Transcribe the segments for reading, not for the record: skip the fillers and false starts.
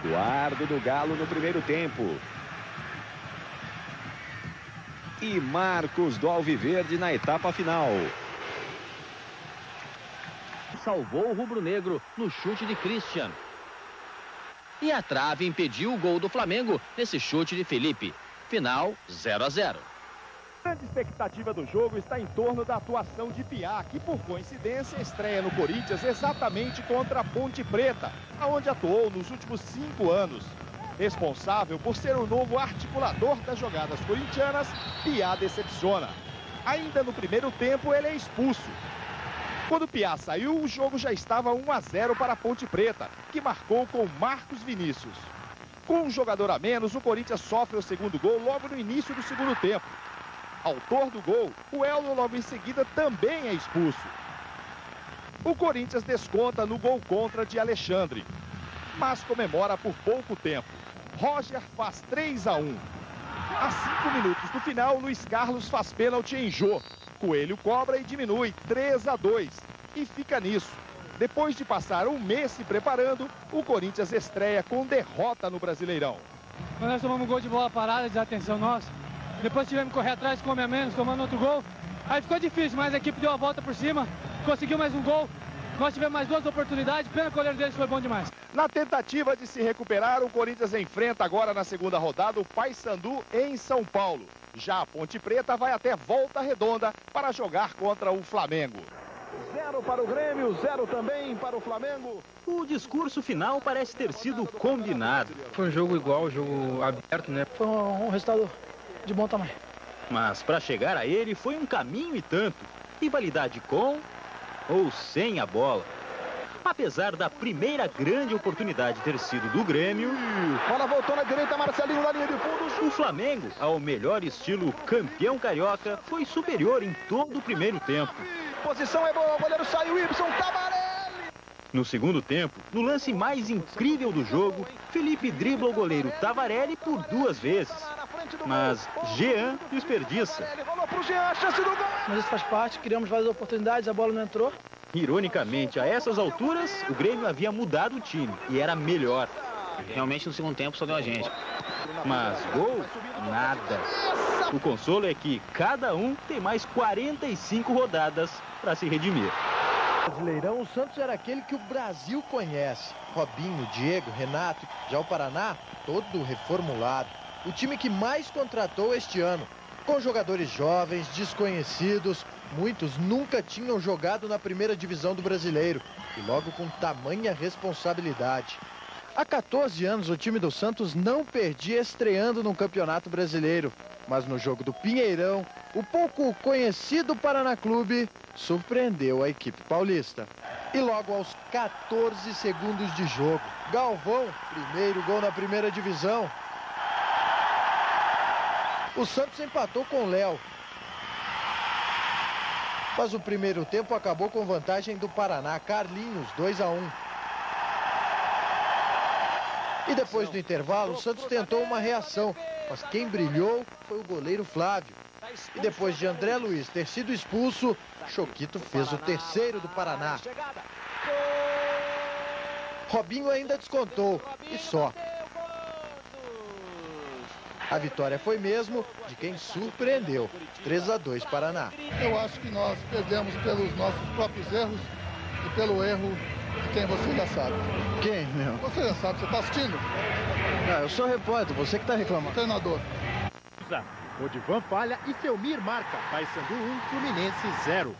Eduardo do Galo no primeiro tempo. E Marcos do Alviverde na etapa final. Salvou o rubro-negro no chute de Christian. E a trave impediu o gol do Flamengo nesse chute de Felipe. Final 0-0. A grande expectativa do jogo está em torno da atuação de Piá, que por coincidência estreia no Corinthians exatamente contra a Ponte Preta, aonde atuou nos últimos 5 anos. Responsável por ser o novo articulador das jogadas corintianas, Piá decepciona. Ainda no primeiro tempo ele é expulso. Quando Piá saiu, o jogo já estava 1-0 para a Ponte Preta, que marcou com Marcos Vinícius. Com um jogador a menos, o Corinthians sofre o segundo gol logo no início do segundo tempo. Autor do gol, o Elno logo em seguida também é expulso. O Corinthians desconta no gol contra de Alexandre, mas comemora por pouco tempo. Roger faz 3-1. A 5 minutos do final, Luiz Carlos faz pênalti em Jô. Coelho cobra e diminui 3-2. E fica nisso. Depois de passar um mês se preparando, o Corinthians estreia com derrota no Brasileirão. Quando nós tomamos um gol de bola parada, desatenção nossa. Depois tivemos que correr atrás com homem a menos, tomando outro gol. Aí ficou difícil, mas a equipe deu a volta por cima, conseguiu mais um gol. Nós tivemos mais 2 oportunidades, pena que o goleiro deles foi bom demais. Na tentativa de se recuperar, o Corinthians enfrenta agora na segunda rodada o Paysandu em São Paulo. Já a Ponte Preta vai até Volta Redonda para jogar contra o Flamengo. 0 para o Grêmio, 0 também para o Flamengo. O discurso final parece ter sido combinado. Foi um jogo igual, jogo aberto, né? Foi um resultado de bom tamanho. Mas para chegar a ele foi um caminho e tanto. Rivalidade com ou sem a bola. Apesar da primeira grande oportunidade ter sido do Grêmio, Bola voltou na direita, Marcelinho na linha de fundo. o Flamengo, ao melhor estilo campeão carioca, foi superior em todo o primeiro tempo. Posição é boa, o goleiro saiu, Ibson, Tabarelli. No segundo tempo, no lance mais incrível do jogo, Felipe dribla o goleiro Tavarelli por 2 vezes. Mas Jean desperdiça. Mas isso faz parte, criamos várias oportunidades, a bola não entrou. Ironicamente, a essas alturas, o Grêmio havia mudado o time e era melhor. Realmente no segundo tempo só deu a gente. Mas gol, nada. O consolo é que cada um tem mais 45 rodadas para se redimir. Brasileirão, o Santos era aquele que o Brasil conhece. Robinho, Diego, Renato, já o Paraná, todo reformulado. O time que mais contratou este ano, com jogadores jovens, desconhecidos, muitos nunca tinham jogado na primeira divisão do Brasileiro e logo com tamanha responsabilidade. Há 14 anos o time do Santos não perdia estreando no Campeonato Brasileiro, mas no jogo do Pinheirão, o pouco conhecido Paraná Clube surpreendeu a equipe paulista. E logo aos 14 segundos de jogo, Galvão, primeiro gol na primeira divisão. O Santos empatou com o Léo. Mas o primeiro tempo acabou com vantagem do Paraná. Carlinhos, 2-1. E depois do intervalo, o Santos tentou uma reação. Mas quem brilhou foi o goleiro Flávio. E depois de André Luiz ter sido expulso, Choquito fez o terceiro do Paraná. Robinho ainda descontou. E só. A vitória foi mesmo de quem surpreendeu. 3-2 Paraná. Eu acho que nós perdemos pelos nossos próprios erros e pelo erro de quem você já sabe. Quem, meu? Você já sabe, você está assistindo? Ah, eu sou repórter, você que está reclamando. Treinador. Odivan falha e Felmir marca. Paysandu 1, Fluminense 0.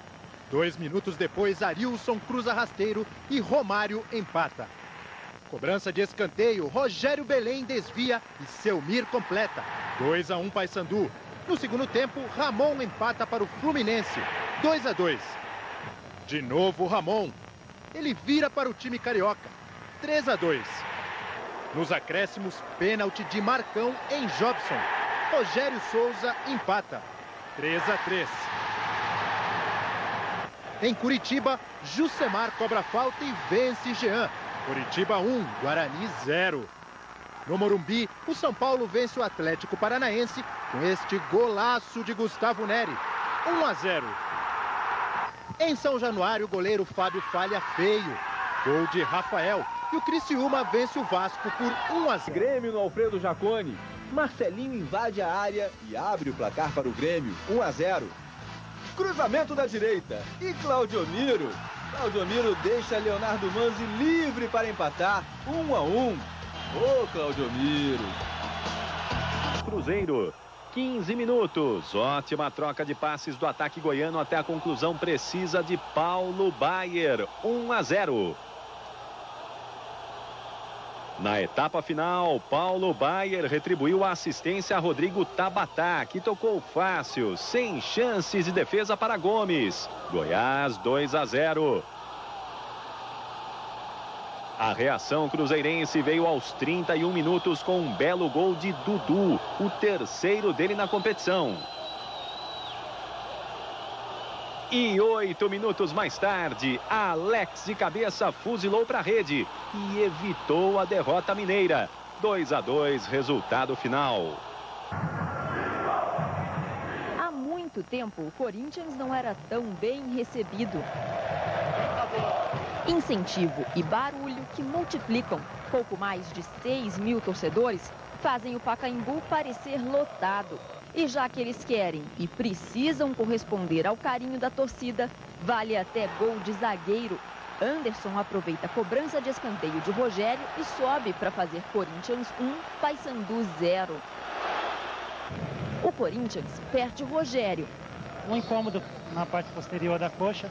2 minutos depois, Arilson cruza rasteiro e Romário empata. Cobrança de escanteio, Rogério Belém desvia e Selmir completa. 2-1 Paysandu. No segundo tempo, Ramon empata para o Fluminense. 2-2. De novo Ramon. Ele vira para o time carioca. 3-2. Nos acréscimos, pênalti de Marcão em Jobson. Rogério Souza empata. 3-3. Em Curitiba, Jucemar cobra falta e vence Jean. Curitiba 1, Guarani 0. No Morumbi, o São Paulo vence o Atlético Paranaense com este golaço de Gustavo Neri. 1-0. Em São Januário, o goleiro Fábio falha feio. Gol de Rafael. e o Criciúma vence o Vasco por 1-0. Grêmio no Alfredo Jaconi. Marcelinho invade a área e abre o placar para o Grêmio, 1-0. Cruzamento da direita e Claudiomiro. Claudiomiro deixa Leonardo Manzi livre para empatar, 1-1. Ô, Claudiomiro. Cruzeiro, 15 minutos. Ótima troca de passes do ataque goiano até a conclusão precisa de Paulo Baier, 1-0. Na etapa final, Paulo Baier retribuiu a assistência a Rodrigo Tabatá, que tocou fácil, sem chances de defesa para Gomes. Goiás, 2-0. A reação cruzeirense veio aos 31 minutos com um belo gol de Dudu, o terceiro dele na competição. E 8 minutos mais tarde, Alex de cabeça fuzilou para a rede e evitou a derrota mineira. 2-2, resultado final. Há muito tempo, o Corinthians não era tão bem recebido. Incentivo e barulho que multiplicam. Pouco mais de 6 mil torcedores fazem o Pacaembu parecer lotado. E já que eles querem e precisam corresponder ao carinho da torcida, vale até gol de zagueiro. Anderson aproveita a cobrança de escanteio de Rogério e sobe para fazer Corinthians 1, Paysandu 0. O Corinthians perde Rogério. Um incômodo na parte posterior da coxa.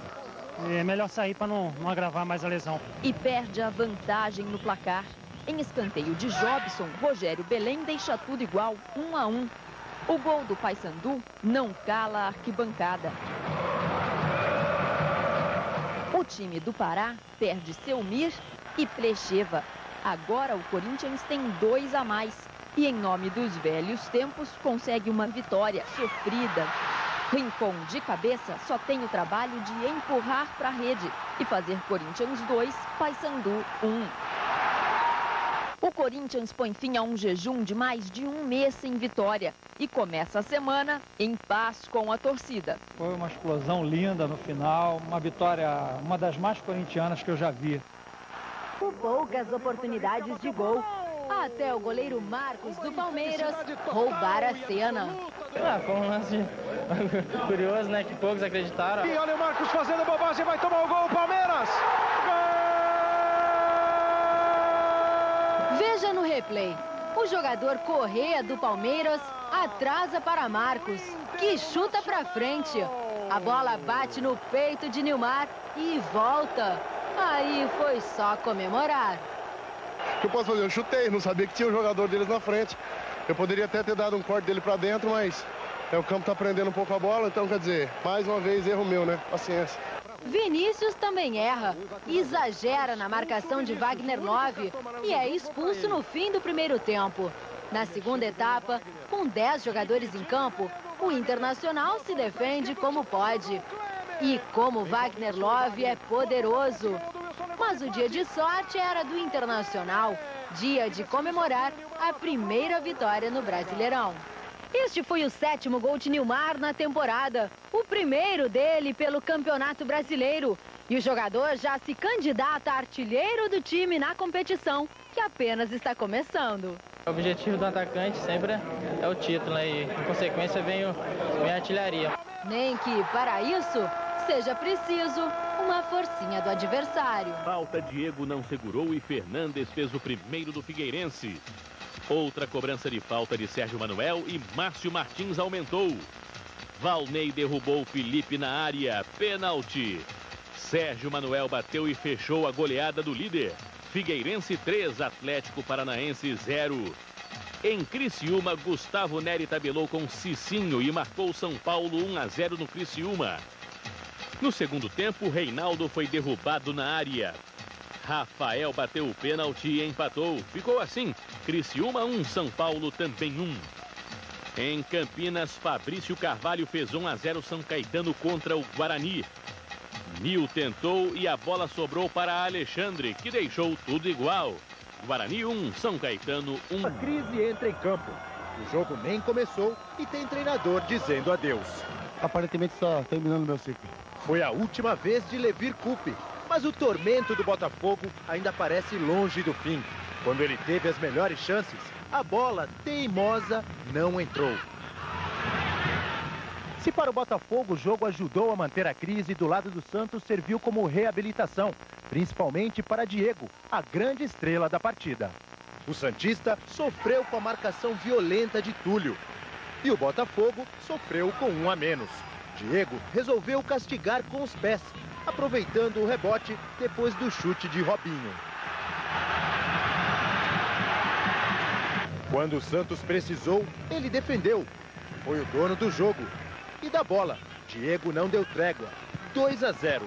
É melhor sair para não agravar mais a lesão. E perde a vantagem no placar. Em escanteio de Jobson, Rogério Belém deixa tudo igual, 1-1. O gol do Paysandu não cala a arquibancada. O time do Pará perde Selmir e Plecheva. Agora o Corinthians tem 2 a mais. E em nome dos velhos tempos consegue uma vitória sofrida. Rincon de cabeça só tem o trabalho de empurrar para a rede e fazer Corinthians 2, Paysandu 1. O Corinthians põe fim a um jejum de mais de um mês sem vitória e começa a semana em paz com a torcida. Foi uma explosão linda no final, uma vitória, uma das mais corintianas que eu já vi. Com poucas oportunidades de gol, até o goleiro Marcos do Palmeiras roubar a cena. Foi um lance curioso, né? Que poucos acreditaram. E olha o Marcos fazendo bobagem, vai tomar o gol, Palmeiras! Veja no replay. O jogador Correa do Palmeiras atrasa para Marcos, que chuta para frente. A bola bate no peito de Nilmar e volta. Aí foi só comemorar. O que eu posso fazer? Eu chutei, não sabia que tinha um jogador deles na frente. Eu poderia até ter dado um corte dele para dentro, mas o campo está prendendo um pouco a bola, então quer dizer, mais uma vez erro meu, né? Paciência. Vinícius também erra, exagera na marcação de Wagner Love e é expulso no fim do primeiro tempo. Na segunda etapa, com 10 jogadores em campo, o Internacional se defende como pode. E como Wagner Love é poderoso. Mas o dia de sorte era do Internacional, dia de comemorar a primeira vitória no Brasileirão. Este foi o 7º gol de Nilmar na temporada, o primeiro dele pelo Campeonato Brasileiro. E o jogador já se candidata a artilheiro do time na competição, que apenas está começando. O objetivo do atacante sempre é o título, né? E em consequência vem a artilharia. Nem que para isso seja preciso uma forcinha do adversário. Falta, Diego não segurou e Fernandes fez o primeiro do Figueirense. Outra cobrança de falta de Sérgio Manuel e Márcio Martins aumentou. Valnei derrubou Felipe na área. Pênalti. Sérgio Manuel bateu e fechou a goleada do líder. Figueirense 3, Atlético Paranaense 0. Em Criciúma, Gustavo Neri tabelou com Cicinho e marcou São Paulo 1-0 no Criciúma. No segundo tempo, Reinaldo foi derrubado na área. Rafael bateu o pênalti e empatou. Ficou assim, Criciúma 1, São Paulo também 1. Em Campinas, Fabrício Carvalho fez 1-0 São Caetano contra o Guarani. Nil tentou e a bola sobrou para Alexandre, que deixou tudo igual. Guarani 1, São Caetano 1. A crise entra em campo. O jogo nem começou e tem treinador dizendo adeus. Aparentemente está terminando meu ciclo. Foi a última vez de Levir Coupe, mas Mas o tormento do Botafogo ainda parece longe do fim. Quando ele teve as melhores chances, a bola teimosa não entrou. Se para o Botafogo o jogo ajudou a manter a crise, do lado do Santos serviu como reabilitação, principalmente para Diego, a grande estrela da partida. O santista sofreu com a marcação violenta de Túlio. E o Botafogo sofreu com um a menos. Diego resolveu castigar com os pés, aproveitando o rebote depois do chute de Robinho. Quando o Santos precisou, ele defendeu. Foi o dono do jogo. E da bola, Diego não deu trégua. 2-0.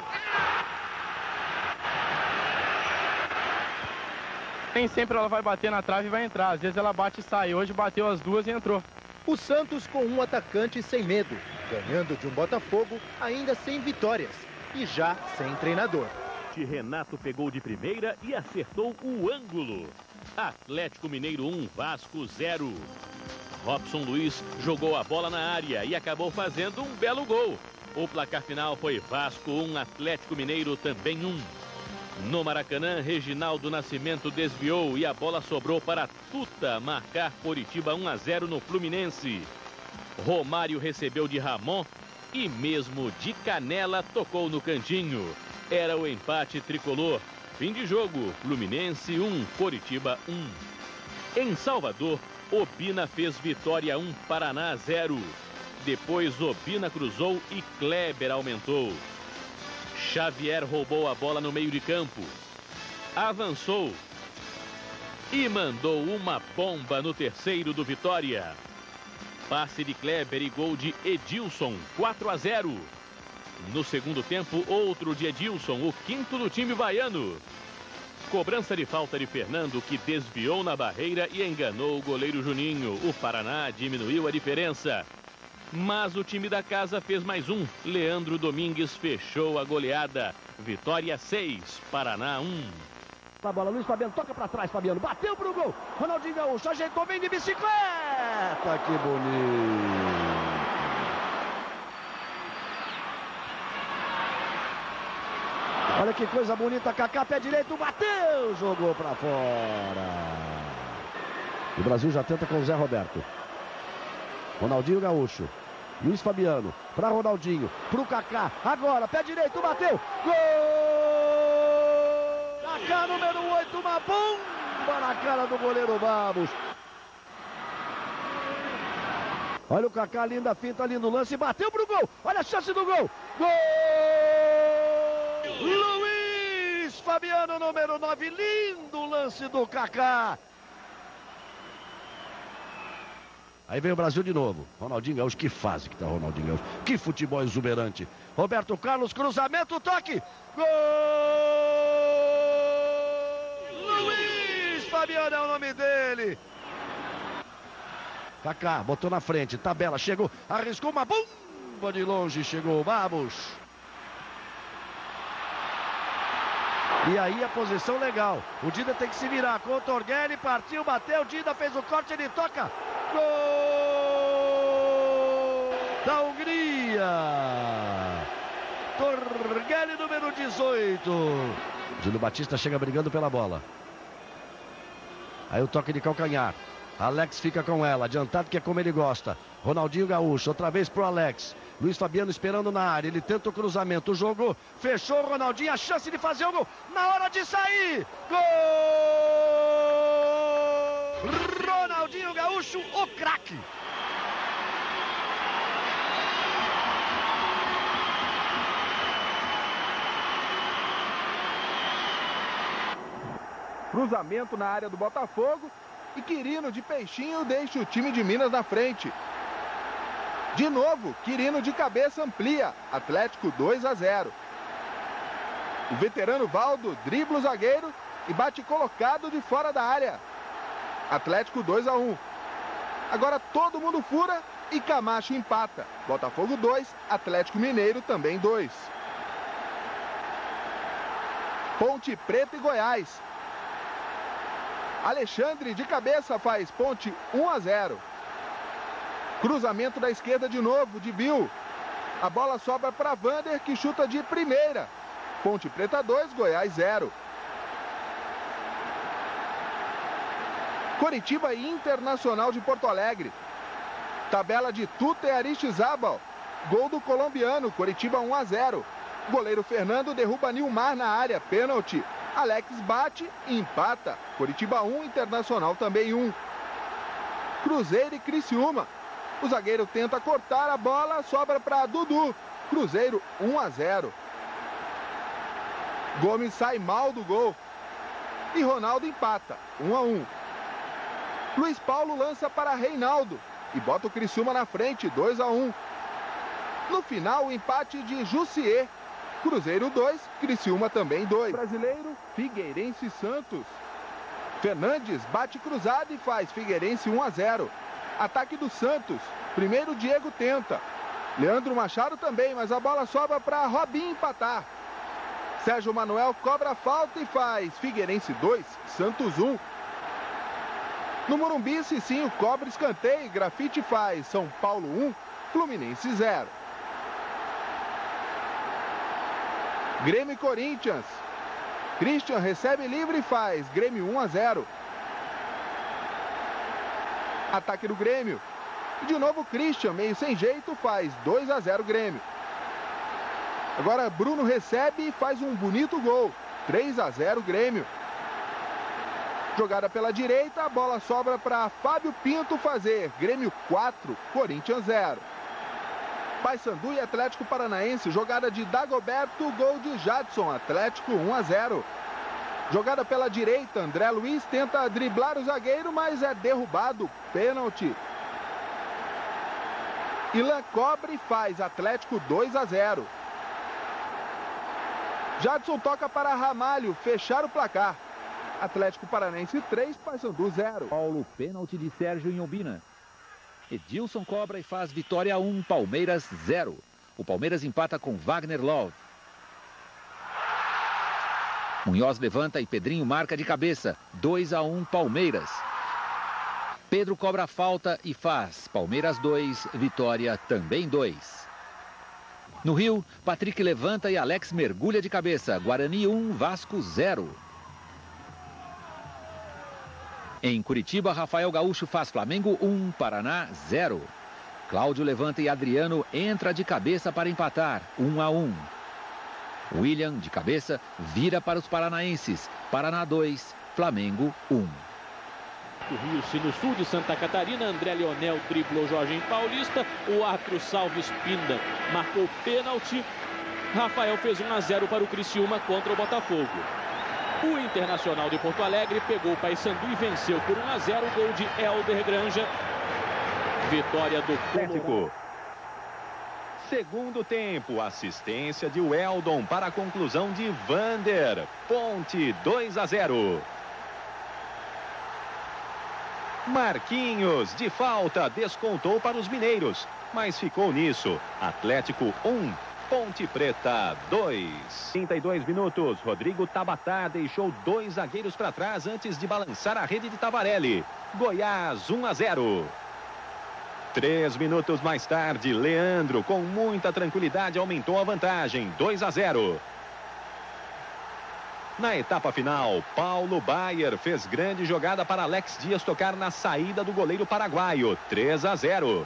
Nem sempre ela vai bater na trave e vai entrar. Às vezes ela bate e sai. Hoje bateu as duas e entrou. O Santos com um atacante sem medo, ganhando de um Botafogo ainda sem vitórias e já sem treinador. Renato pegou de primeira e acertou o ângulo. Atlético Mineiro 1, Vasco 0. Robson Luiz jogou a bola na área e acabou fazendo um belo gol. O placar final foi Vasco 1, Atlético Mineiro também 1. No Maracanã, Reginaldo Nascimento desviou e a bola sobrou para Tuta marcar Coritiba 1-0 no Fluminense. Romário recebeu de Ramon e mesmo de canela tocou no cantinho. Era o empate tricolor. Fim de jogo, Fluminense 1, Coritiba 1. Em Salvador, Obina fez Vitória 1, Paraná 0. Depois Obina cruzou e Kleber aumentou. Xavier roubou a bola no meio de campo. Avançou. E mandou uma bomba no terceiro do Vitória. Passe de Kleber e gol de Edilson, 4-0. No segundo tempo, outro de Edilson, o quinto do time baiano. Cobrança de falta de Fernando, que desviou na barreira e enganou o goleiro Juninho. O Paraná diminuiu a diferença. Mas o time da casa fez mais um. Leandro Domingues fechou a goleada. Vitória 6, Paraná 1. A bola, Luiz Fabiano toca pra trás, Fabiano bateu pro gol. Ronaldinho Gaúcho ajeitou bem de bicicleta. Que bonito. Olha que coisa bonita, Kaká, pé direito, bateu, jogou pra fora. O Brasil já tenta com o Zé Roberto. Ronaldinho Gaúcho. Luiz Fabiano para Ronaldinho, pro Kaká. Agora, pé direito, bateu. Gol! Kaká, número 8, uma bomba na cara do goleiro Babos. Olha o Kaká, linda finta ali no lance, bateu pro gol. Olha a chance do gol. Gol! Luiz Fabiano, número 9, lindo lance do Kaká. Aí vem o Brasil de novo. Ronaldinho Gaúcho, que fase que tá Ronaldinho Gaúcho. Que futebol exuberante. Roberto Carlos, cruzamento, toque. Gol! Luiz Fabiano é o nome dele. Kaká, botou na frente, tabela, chegou, arriscou uma bomba de longe, chegou o Babos. E aí a posição legal. O Dida tem que se virar com o Torguelli, partiu, bateu, o Dida fez o corte, ele toca. Gol da Hungria. Torguelli, número 18. Júlio Batista chega brigando pela bola. Aí o toque de calcanhar. Alex fica com ela, adiantado que é como ele gosta. Ronaldinho Gaúcho, outra vez pro Alex. Luiz Fabiano esperando na área, ele tenta o cruzamento, o jogo fechou, Ronaldinho, a chance de fazer o gol, na hora de sair, gol! Ronaldinho Gaúcho, o craque! Cruzamento na área do Botafogo e Quirino de peixinho deixa o time de Minas na frente. De novo, Quirino de cabeça amplia. Atlético 2-0. O veterano Valdo dribla o zagueiro e bate colocado de fora da área. Atlético 2-1. Agora todo mundo fura e Camacho empata. Botafogo 2, Atlético Mineiro também 2. Ponte Preta e Goiás. Alexandre de cabeça faz Ponte 1-0. Cruzamento da esquerda de novo, de Bill. A bola sobra para Vander, que chuta de primeira. Ponte Preta 2, Goiás 0. Coritiba e Internacional de Porto Alegre. Tabela de Tuta e Aristizábal. Gol do colombiano, Coritiba 1-0. Goleiro Fernando derruba Nilmar na área, pênalti. Alex bate e empata. Coritiba 1, Internacional também 1. Cruzeiro e Criciúma. O zagueiro tenta cortar a bola, sobra para Dudu. Cruzeiro 1-0. Gomes sai mal do gol. E Ronaldo empata, 1-1. Luiz Paulo lança para Reinaldo e bota o Criciúma na frente, 2-1. No final, o empate de Jussier. Cruzeiro 2, Criciúma também 2. Brasileiro, Figueirense e Santos. Fernandes bate cruzado e faz Figueirense 1-0. Ataque do Santos. Primeiro Diego tenta. Leandro Machado também, mas a bola sobra para Robinho empatar. Sérgio Manuel cobra a falta e faz Figueirense 2, Santos 1. No Morumbi, Cicinho cobra escanteio e Grafite faz São Paulo 1, Fluminense 0. Grêmio e Corinthians. Christian recebe livre e faz Grêmio 1-0. Ataque do Grêmio. De novo Christian, meio sem jeito, faz 2-0 Grêmio. Agora Bruno recebe e faz um bonito gol. 3-0 Grêmio. Jogada pela direita, a bola sobra para Fábio Pinto fazer. Grêmio 4, Corinthians 0. Paysandu e Atlético Paranaense, jogada de Dagoberto, gol de Jadson, Atlético 1-0. Jogada pela direita, André Luiz tenta driblar o zagueiro, mas é derrubado, pênalti. Ilan cobra e faz Atlético 2-0. Jadson toca para Ramalho, fechar o placar. Atlético Paranaense 3, Paysandu 0. Paulo, pênalti de Sérgio Inhobina. Edilson cobra e faz Vitória 1, Palmeiras 0. O Palmeiras empata com Wagner Love. Munhoz levanta e Pedrinho marca de cabeça. 2-1 Palmeiras. Pedro cobra a falta e faz Palmeiras 2, Vitória também 2. No Rio, Patrick levanta e Alex mergulha de cabeça. Guarani 1, Vasco 0. Em Curitiba, Rafael Gaúcho faz Flamengo 1, Paraná 0. Cláudio levanta e Adriano entra de cabeça para empatar, 1-1. William, de cabeça, vira para os paranaenses. Paraná 2, Flamengo 1. O Rio-se no sul de Santa Catarina, André Leonel driblou Jorginho Paulista, o árbitro Salves Pinda marcou pênalti. Rafael fez 1-0 para o Criciúma contra o Botafogo. O Internacional de Porto Alegre pegou o Paysandu e venceu por 1-0, o gol de Helder Granja. Vitória do Atlético. Segundo tempo, assistência de Weldon para a conclusão de Vander. Ponte 2-0. Marquinhos, de falta, descontou para os mineiros, mas ficou nisso. Atlético 1, Ponte Preta 2. 32 minutos, Rodrigo Tabatá deixou 2 zagueiros para trás antes de balançar a rede de Tavarelli. Goiás 1-0. 3 minutos mais tarde, Leandro, com muita tranquilidade, aumentou a vantagem, 2-0. Na etapa final, Paulo Baier fez grande jogada para Alex Dias tocar na saída do goleiro paraguaio, 3-0.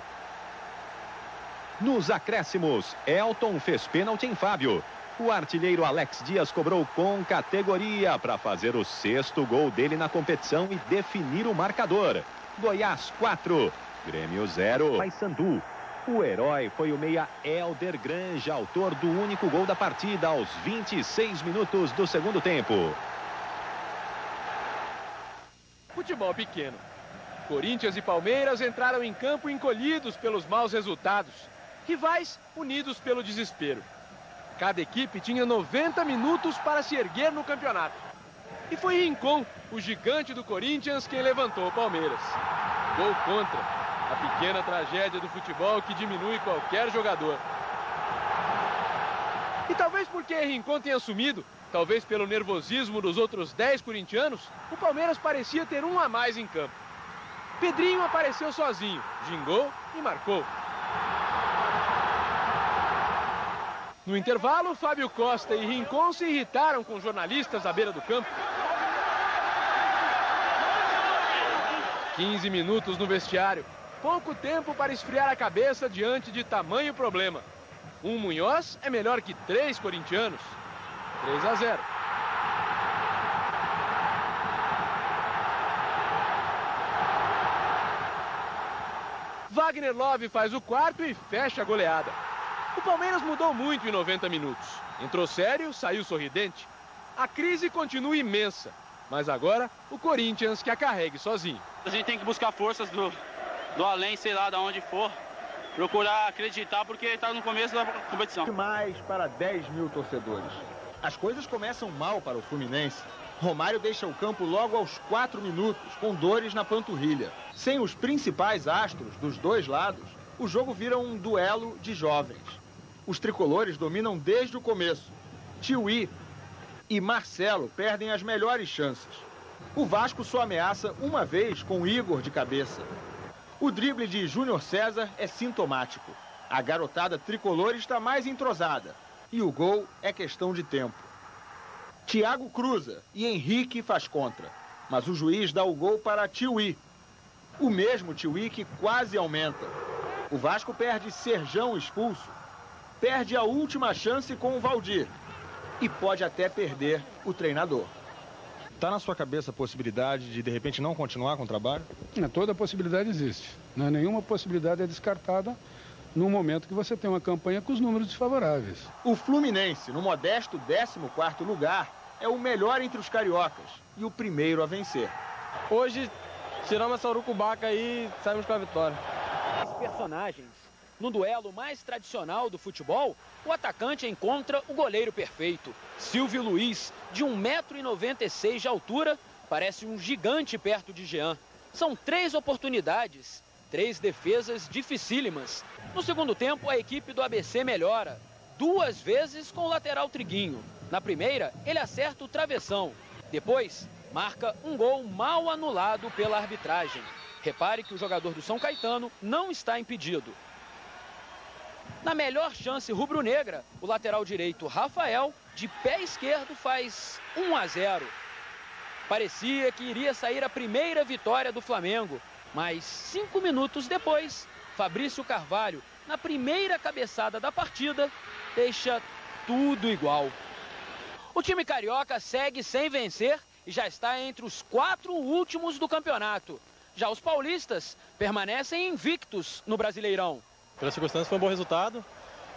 Nos acréscimos, Elton fez pênalti em Fábio. O artilheiro Alex Dias cobrou com categoria para fazer o 6º gol dele na competição e definir o marcador. Goiás 4, Grêmio 0. Paysandu. O herói foi o meia Helder Granja, autor do único gol da partida aos 26 minutos do segundo tempo. Futebol pequeno. Corinthians e Palmeiras entraram em campo encolhidos pelos maus resultados. Rivais unidos pelo desespero. Cada equipe tinha 90 minutos para se erguer no campeonato. E foi Rincon, o gigante do Corinthians, quem levantou o Palmeiras. Gol contra. A pequena tragédia do futebol que diminui qualquer jogador. E talvez porque Rincon tenha sumido, talvez pelo nervosismo dos outros 10 corintianos, o Palmeiras parecia ter um a mais em campo. Pedrinho apareceu sozinho, gingou e marcou. No intervalo, Fábio Costa e Rincon se irritaram com jornalistas à beira do campo. 15 minutos no vestiário. Pouco tempo para esfriar a cabeça diante de tamanho problema. Um Munhoz é melhor que 3 corintianos. 3-0. Wagner Love faz o quarto e fecha a goleada. O Palmeiras mudou muito em 90 minutos. Entrou sério, saiu sorridente. A crise continua imensa, mas agora o Corinthians que a carregue sozinho. A gente tem que buscar forças do além, sei lá, de onde for. Procurar acreditar porque está no começo da competição. Mais para 10 mil torcedores. As coisas começam mal para o Fluminense. Romário deixa o campo logo aos 4 minutos, com dores na panturrilha. Sem os principais astros dos dois lados, o jogo vira um duelo de jovens. Os tricolores dominam desde o começo. Tiuí e Marcelo perdem as melhores chances. O Vasco só ameaça uma vez com Igor de cabeça. O drible de Júnior César é sintomático. A garotada tricolor está mais entrosada. E o gol é questão de tempo. Thiago cruza e Henrique faz contra. Mas o juiz dá o gol para Tiuí. O mesmo Tiuí que quase aumenta. O Vasco perde Serjão expulso. Perde a última chance com o Valdir. E pode até perder o treinador. Está na sua cabeça a possibilidade de repente, não continuar com o trabalho? Toda possibilidade existe. Nenhuma possibilidade é descartada no momento que você tem uma campanha com os números desfavoráveis. O Fluminense, no modesto 14º lugar, é o melhor entre os cariocas e o primeiro a vencer. Hoje, tiramos essa urucubaca aí e saímos com a vitória. Os personagens. No duelo mais tradicional do futebol, o atacante encontra o goleiro perfeito. Silvio Luiz, de 1,96 m de altura, parece um gigante perto de Jean. São 3 oportunidades, 3 defesas dificílimas. No segundo tempo, a equipe do ABC melhora. 2 vezes com o lateral Triguinho. Na primeira, ele acerta o travessão. Depois, marca um gol mal anulado pela arbitragem. Repare que o jogador do São Caetano não está impedido. Na melhor chance rubro-negra, o lateral direito Rafael, de pé esquerdo, faz 1-0. Parecia que iria sair a primeira vitória do Flamengo, mas 5 minutos depois, Fabrício Carvalho, na primeira cabeçada da partida, deixa tudo igual. O time carioca segue sem vencer e já está entre os 4 últimos do campeonato. Já os paulistas permanecem invictos no Brasileirão. Pelas circunstâncias foi um bom resultado.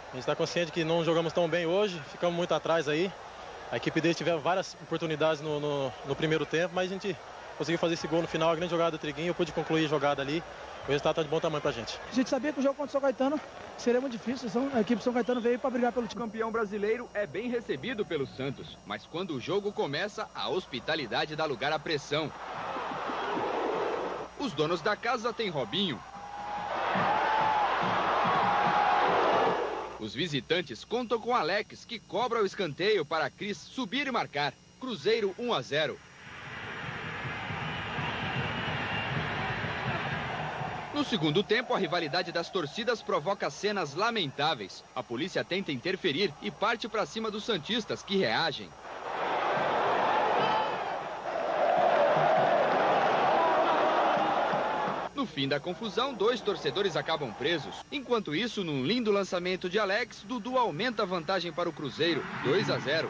A gente está consciente que não jogamos tão bem hoje, ficamos muito atrás aí. A equipe deles tiveram várias oportunidades no primeiro tempo, mas a gente conseguiu fazer esse gol no final, a grande jogada do Triguinho, eu pude concluir a jogada ali. O resultado está de bom tamanho pra gente. A gente sabia que o jogo contra o São Caetano seria muito difícil. A equipe do São Caetano veio para brigar pelo time. O campeão brasileiro é bem recebido pelo Santos, mas quando o jogo começa, a hospitalidade dá lugar à pressão. Os donos da casa têm Robinho. Os visitantes contam com Alex, que cobra o escanteio para Cris subir e marcar. Cruzeiro 1-0. No segundo tempo, a rivalidade das torcidas provoca cenas lamentáveis. A polícia tenta interferir e parte para cima dos santistas, que reagem. No fim da confusão, 2 torcedores acabam presos. Enquanto isso, num lindo lançamento de Alex, Dudu aumenta a vantagem para o Cruzeiro, 2-0.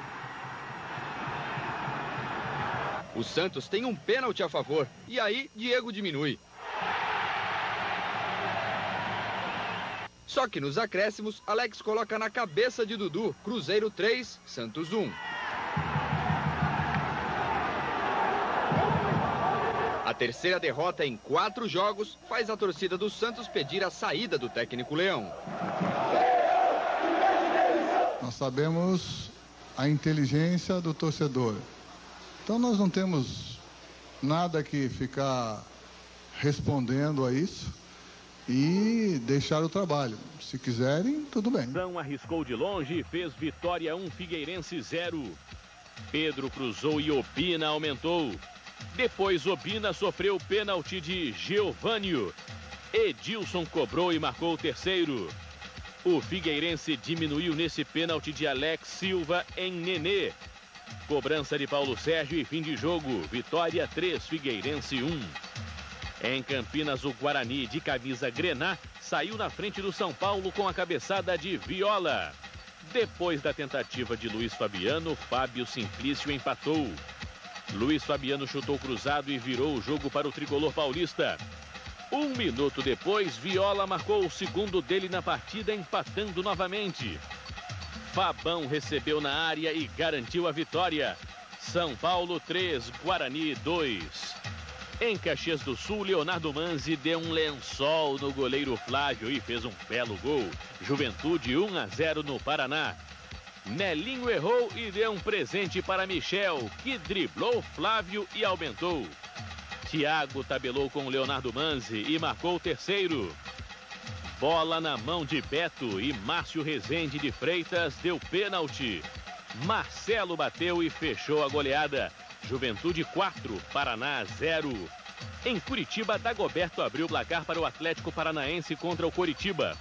O Santos tem um pênalti a favor, e aí Diego diminui. Só que nos acréscimos, Alex coloca na cabeça de Dudu, Cruzeiro 3, Santos 1. A terceira derrota em 4 jogos faz a torcida do Santos pedir a saída do técnico Leão. Nós sabemos a inteligência do torcedor. Então nós não temos nada que ficar respondendo a isso e deixar o trabalho. Se quiserem, tudo bem. Arriscou de longe e fez Vitória 1, Figueirense 0. Pedro cruzou e Obina aumentou. Depois Obina sofreu pênalti de Geovânio. Edilson cobrou e marcou o terceiro. O Figueirense diminuiu nesse pênalti de Alex Silva em Nenê. Cobrança de Paulo Sérgio e fim de jogo. Vitória 3, Figueirense 1. Em Campinas, o Guarani, de camisa grená, saiu na frente do São Paulo com a cabeçada de Viola. Depois da tentativa de Luiz Fabiano, Fábio Simplício empatou. Luiz Fabiano chutou cruzado e virou o jogo para o tricolor paulista. 1 minuto depois, Viola marcou o segundo dele na partida, empatando novamente. Fabão recebeu na área e garantiu a vitória. São Paulo 3, Guarani 2. Em Caxias do Sul, Leonardo Manzi deu um lençol no goleiro Flávio e fez um belo gol. Juventude 1-0 no Paraná. Nelinho errou e deu um presente para Michel, que driblou Flávio e aumentou. Thiago tabelou com Leonardo Manzi e marcou o terceiro. Bola na mão de Beto e Márcio Rezende de Freitas deu pênalti. Marcelo bateu e fechou a goleada. Juventude 4, Paraná 0. Em Curitiba, Dagoberto abriu o placar para o Atlético Paranaense contra o Coritiba.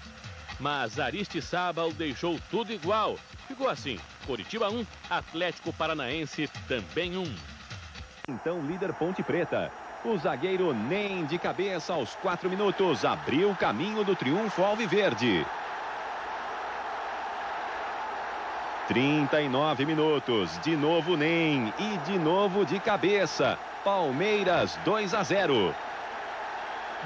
Mas Aristizábal deixou tudo igual. Ficou assim, Coritiba 1, Atlético Paranaense também 1. Então, líder Ponte Preta. O zagueiro Nem de cabeça aos 4 minutos abriu o caminho do triunfo alviverde. 39 minutos, de novo Nem e de novo de cabeça. Palmeiras 2-0.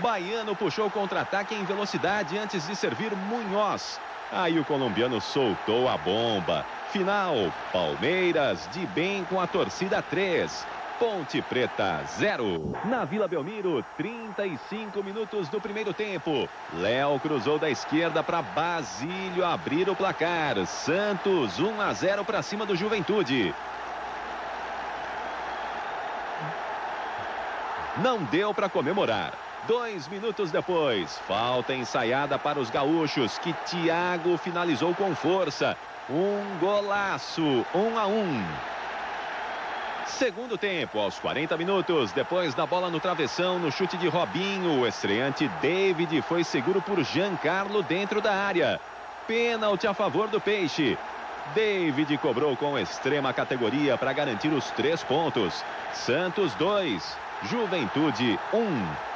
Baiano puxou contra-ataque em velocidade antes de servir Munhoz. Aí o colombiano soltou a bomba. Final, Palmeiras de bem com a torcida 3. Ponte Preta 0. Na Vila Belmiro, 35 minutos do primeiro tempo. Léo cruzou da esquerda para Basílio abrir o placar. Santos 1-0 para cima do Juventude. Não deu para comemorar. 2 minutos depois, falta ensaiada para os gaúchos, que Thiago finalizou com força. Um golaço, 1-1. Segundo tempo, aos 40 minutos, depois da bola no travessão, no chute de Robinho, o estreante David foi seguro por Giancarlo dentro da área. Pênalti a favor do Peixe. David cobrou com extrema categoria para garantir os 3 pontos. Santos 2, Juventude 1.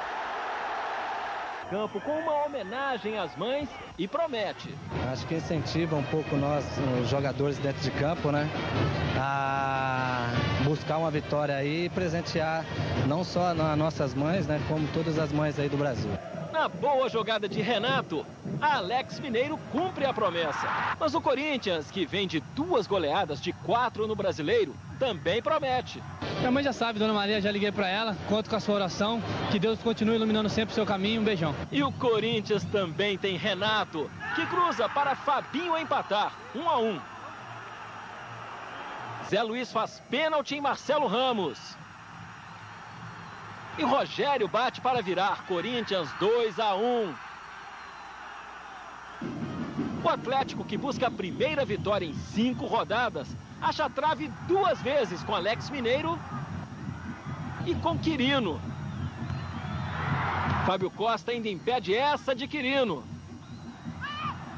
Campo com uma homenagem às mães e promete. Acho que incentiva um pouco nós, os jogadores dentro de campo, né? A buscar uma vitória aí e presentear não só as nossas mães, né? Como todas as mães aí do Brasil. Na boa jogada de Renato, Alex Mineiro cumpre a promessa. Mas o Corinthians, que vem de 2 goleadas de 4 no Brasileiro, também promete. Minha mãe já sabe, Dona Maria, já liguei pra ela, conto com a sua oração, que Deus continue iluminando sempre o seu caminho, um beijão. E o Corinthians também tem Renato, que cruza para Fabinho empatar, 1-1. Zé Luiz faz pênalti em Marcelo Ramos. E Rogério bate para virar, Corinthians 2-1. O Atlético, que busca a primeira vitória em 5 rodadas, acha a trave 2 vezes com Alex Mineiro e com Quirino. Fábio Costa ainda impede essa de Quirino.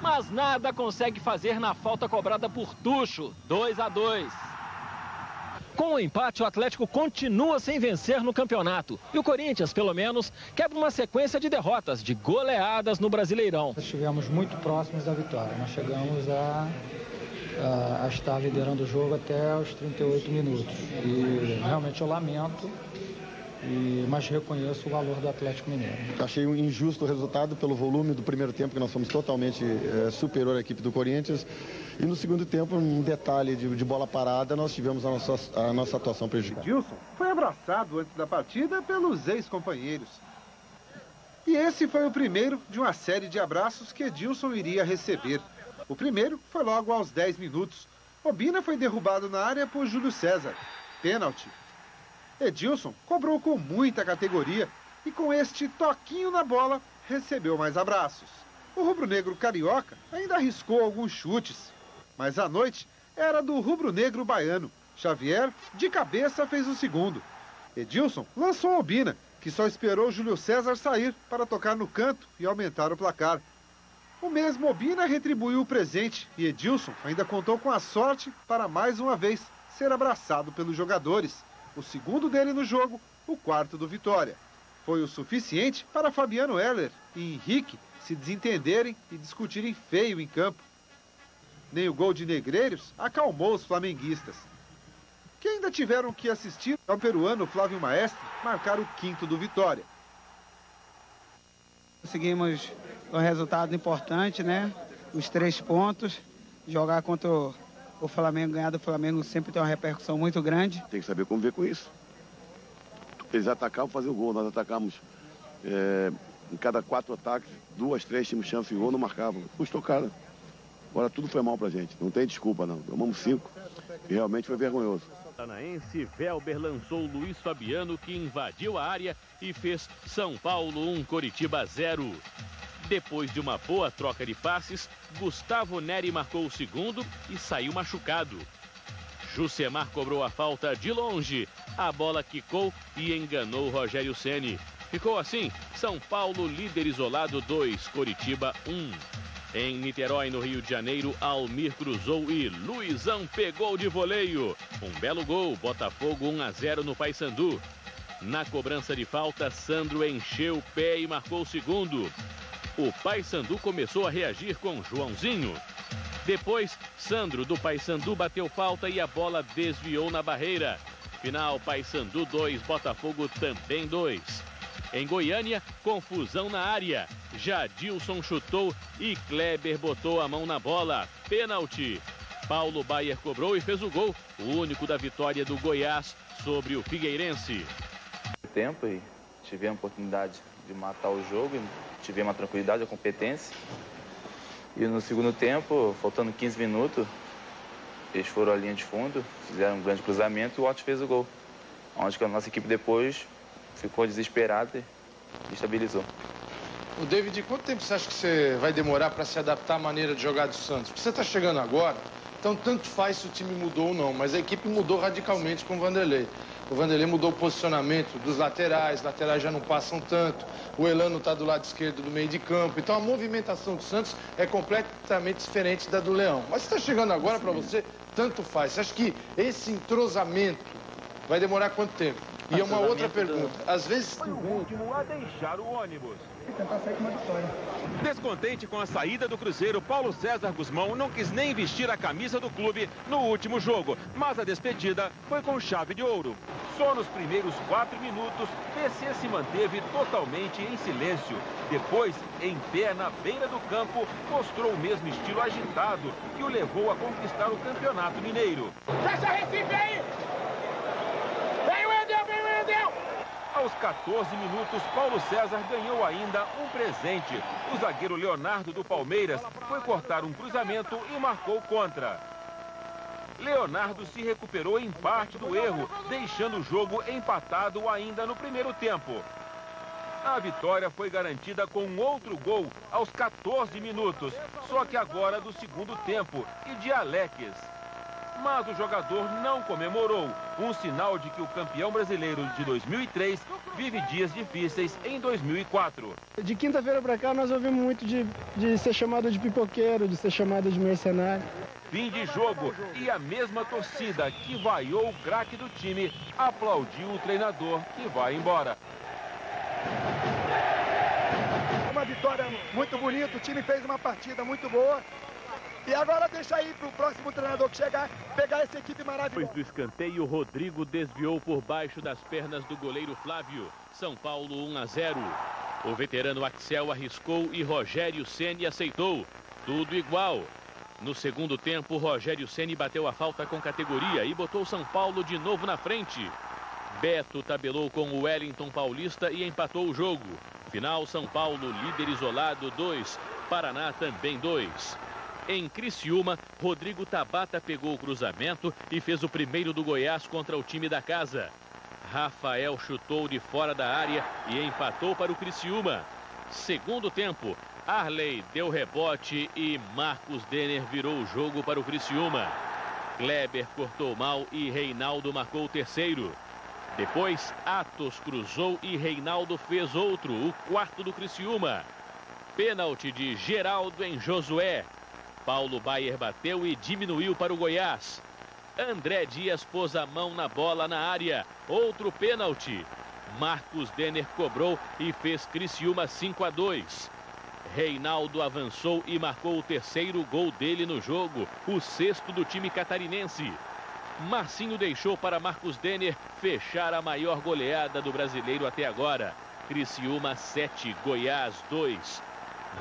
Mas nada consegue fazer na falta cobrada por Tucho, 2-2. Com o empate, o Atlético continua sem vencer no campeonato. E o Corinthians, pelo menos, quebra uma sequência de derrotas, de goleadas no Brasileirão. Nós estivemos muito próximos da vitória. Nós chegamos a estar liderando o jogo até os 38 minutos. E realmente eu lamento, mas reconheço o valor do Atlético Mineiro. Achei injusto o resultado pelo volume do primeiro tempo, que nós fomos totalmente superior à equipe do Corinthians. E no segundo tempo, um detalhe de bola parada, nós tivemos a nossa atuação prejudicada. Edilson foi abraçado antes da partida pelos ex-companheiros. E esse foi o primeiro de uma série de abraços que Edilson iria receber. O primeiro foi logo aos 10 minutos. Obina foi derrubado na área por Júlio César. Pênalti. Edilson cobrou com muita categoria e com este toquinho na bola recebeu mais abraços. O rubro-negro carioca ainda arriscou alguns chutes, mas a noite era do rubro-negro baiano. Xavier, de cabeça, fez o segundo. Edilson lançou Obina, que só esperou Júlio César sair para tocar no canto e aumentar o placar. O mesmo Obina retribuiu o presente e Edilson ainda contou com a sorte para mais uma vez ser abraçado pelos jogadores. O segundo dele no jogo, o quarto do Vitória. Foi o suficiente para Fabiano Heller e Henrique se desentenderem e discutirem feio em campo. Nem o gol de Negreiros acalmou os flamenguistas, que ainda tiveram que assistir ao peruano Flávio Maestre marcar o quinto do Vitória. Conseguimos um resultado importante, né? Os 3 pontos. Jogar contra o Flamengo, ganhar do Flamengo sempre tem uma repercussão muito grande. Tem que saber conviver com isso. Eles atacavam, faziam gol. Nós atacamos em cada 4 ataques, 2, 3 tínhamos chance de gol, não marcavam. Custou caro. Agora tudo foi mal pra gente. Não tem desculpa, não. Tomamos 5 e realmente foi vergonhoso. Paranaense, Velber lançou Luiz Fabiano, que invadiu a área e fez São Paulo 1, Coritiba 0. Depois de uma boa troca de passes, Gustavo Neri marcou o segundo e saiu machucado. Jusemar cobrou a falta de longe. A bola quicou e enganou Rogério Ceni. Ficou assim, São Paulo líder isolado 2, Coritiba 1. Em Niterói, no Rio de Janeiro, Almir cruzou e Luizão pegou de voleio. Um belo gol, Botafogo 1-0 no Paysandu. Na cobrança de falta, Sandro encheu o pé e marcou o segundo. O Paysandu começou a reagir com Joãozinho. Depois, Sandro do Paysandu bateu falta e a bola desviou na barreira. Final, Paysandu 2, Botafogo também 2. Em Goiânia, confusão na área. Jadilson chutou e Kleber botou a mão na bola. Pênalti. Paulo Baier cobrou e fez o gol, o único da vitória do Goiás sobre o Figueirense. Tempo e tivemos a oportunidade de matar o jogo, tivemos a tranquilidade, a competência. E no segundo tempo, faltando 15 minutos, eles foram à linha de fundo, fizeram um grande cruzamento e o Otto fez o gol. Onde a nossa equipe depois ficou desesperada e estabilizou. O David, quanto tempo você acha que você vai demorar para se adaptar à maneira de jogar do Santos? Porque você está chegando agora, então tanto faz se o time mudou ou não, mas a equipe mudou radicalmente com o Vanderlei. O Vanderlei mudou o posicionamento dos laterais já não passam tanto, o Elano está do lado esquerdo do meio de campo, então a movimentação do Santos é completamente diferente da do Leão. Mas você está chegando agora, para você, tanto faz. Você acha que esse entrosamento vai demorar quanto tempo? E é uma outra pergunta. Às vezes... Foi o último a deixar o ônibus. Tentar sair com uma vitória. Descontente com a saída do Cruzeiro, Paulo César Guzmão não quis nem vestir a camisa do clube no último jogo. Mas a despedida foi com chave de ouro. Só nos primeiros 4 minutos, PC se manteve totalmente em silêncio. Depois, em pé na beira do campo, mostrou o mesmo estilo agitado que o levou a conquistar o Campeonato Mineiro. Fecha Recife aí! Vem o Endel, vem o Endel! Aos 14 minutos, Paulo César ganhou ainda um presente. O zagueiro Leonardo do Palmeiras foi cortar um cruzamento e marcou contra. Leonardo se recuperou em parte do erro, deixando o jogo empatado ainda no primeiro tempo. A vitória foi garantida com um outro gol aos 14 minutos, só que agora do segundo tempo e de Aleques. Mas o jogador não comemorou, um sinal de que o campeão brasileiro de 2003 vive dias difíceis em 2004. De quinta-feira para cá nós ouvimos muito de ser chamado de pipoqueiro, de ser chamado de mercenário. Fim de jogo e a mesma torcida que vaiou o craque do time aplaudiu o treinador que vai embora. Uma vitória muito bonita, o time fez uma partida muito boa. E agora deixa aí para o próximo treinador que chegar, pegar essa equipe maravilhosa. Depois do escanteio, Rodrigo desviou por baixo das pernas do goleiro Flávio. São Paulo 1-0. O veterano Axel arriscou e Rogério Ceni aceitou. Tudo igual. No segundo tempo, Rogério Ceni bateu a falta com categoria e botou São Paulo de novo na frente. Beto tabelou com o Wellington Paulista e empatou o jogo. Final, São Paulo, líder isolado 2, Paraná também 2. Em Criciúma, Rodrigo Tabata pegou o cruzamento e fez o primeiro do Goiás contra o time da casa. Rafael chutou de fora da área e empatou para o Criciúma. Segundo tempo, Arley deu rebote e Marcos Denner virou o jogo para o Criciúma. Kleber cortou mal e Reinaldo marcou o terceiro. Depois, Atos cruzou e Reinaldo fez outro, o quarto do Criciúma. Pênalti de Geraldo em Josué. Paulo Baier bateu e diminuiu para o Goiás. André Dias pôs a mão na bola na área. Outro pênalti. Marcos Denner cobrou e fez Criciúma 5-2. Reinaldo avançou e marcou o terceiro gol dele no jogo, o sexto do time catarinense. Marcinho deixou para Marcos Denner fechar a maior goleada do brasileiro até agora. Criciúma 7, Goiás 2.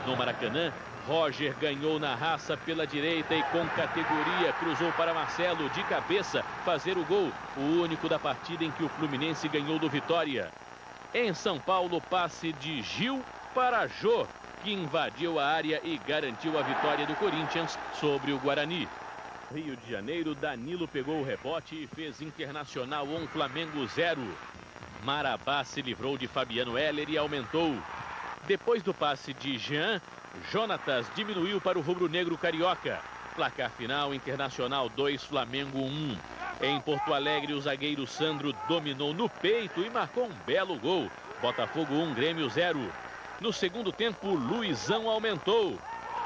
No Maracanã, Roger ganhou na raça pela direita e com categoria cruzou para Marcelo de cabeça fazer o gol, o único da partida em que o Fluminense ganhou do Vitória. Em São Paulo, passe de Gil para Jô, que invadiu a área e garantiu a vitória do Corinthians sobre o Guarani. Rio de Janeiro, Danilo pegou o rebote e fez Internacional 1, Flamengo 0. Marabá se livrou de Fabiano Heller e aumentou. Depois do passe de Jean, Jonatas diminuiu para o rubro-negro carioca. Placar final, Internacional 2, Flamengo 1. Em Porto Alegre, o zagueiro Sandro dominou no peito e marcou um belo gol. Botafogo 1, Grêmio 0. No segundo tempo, Luizão aumentou.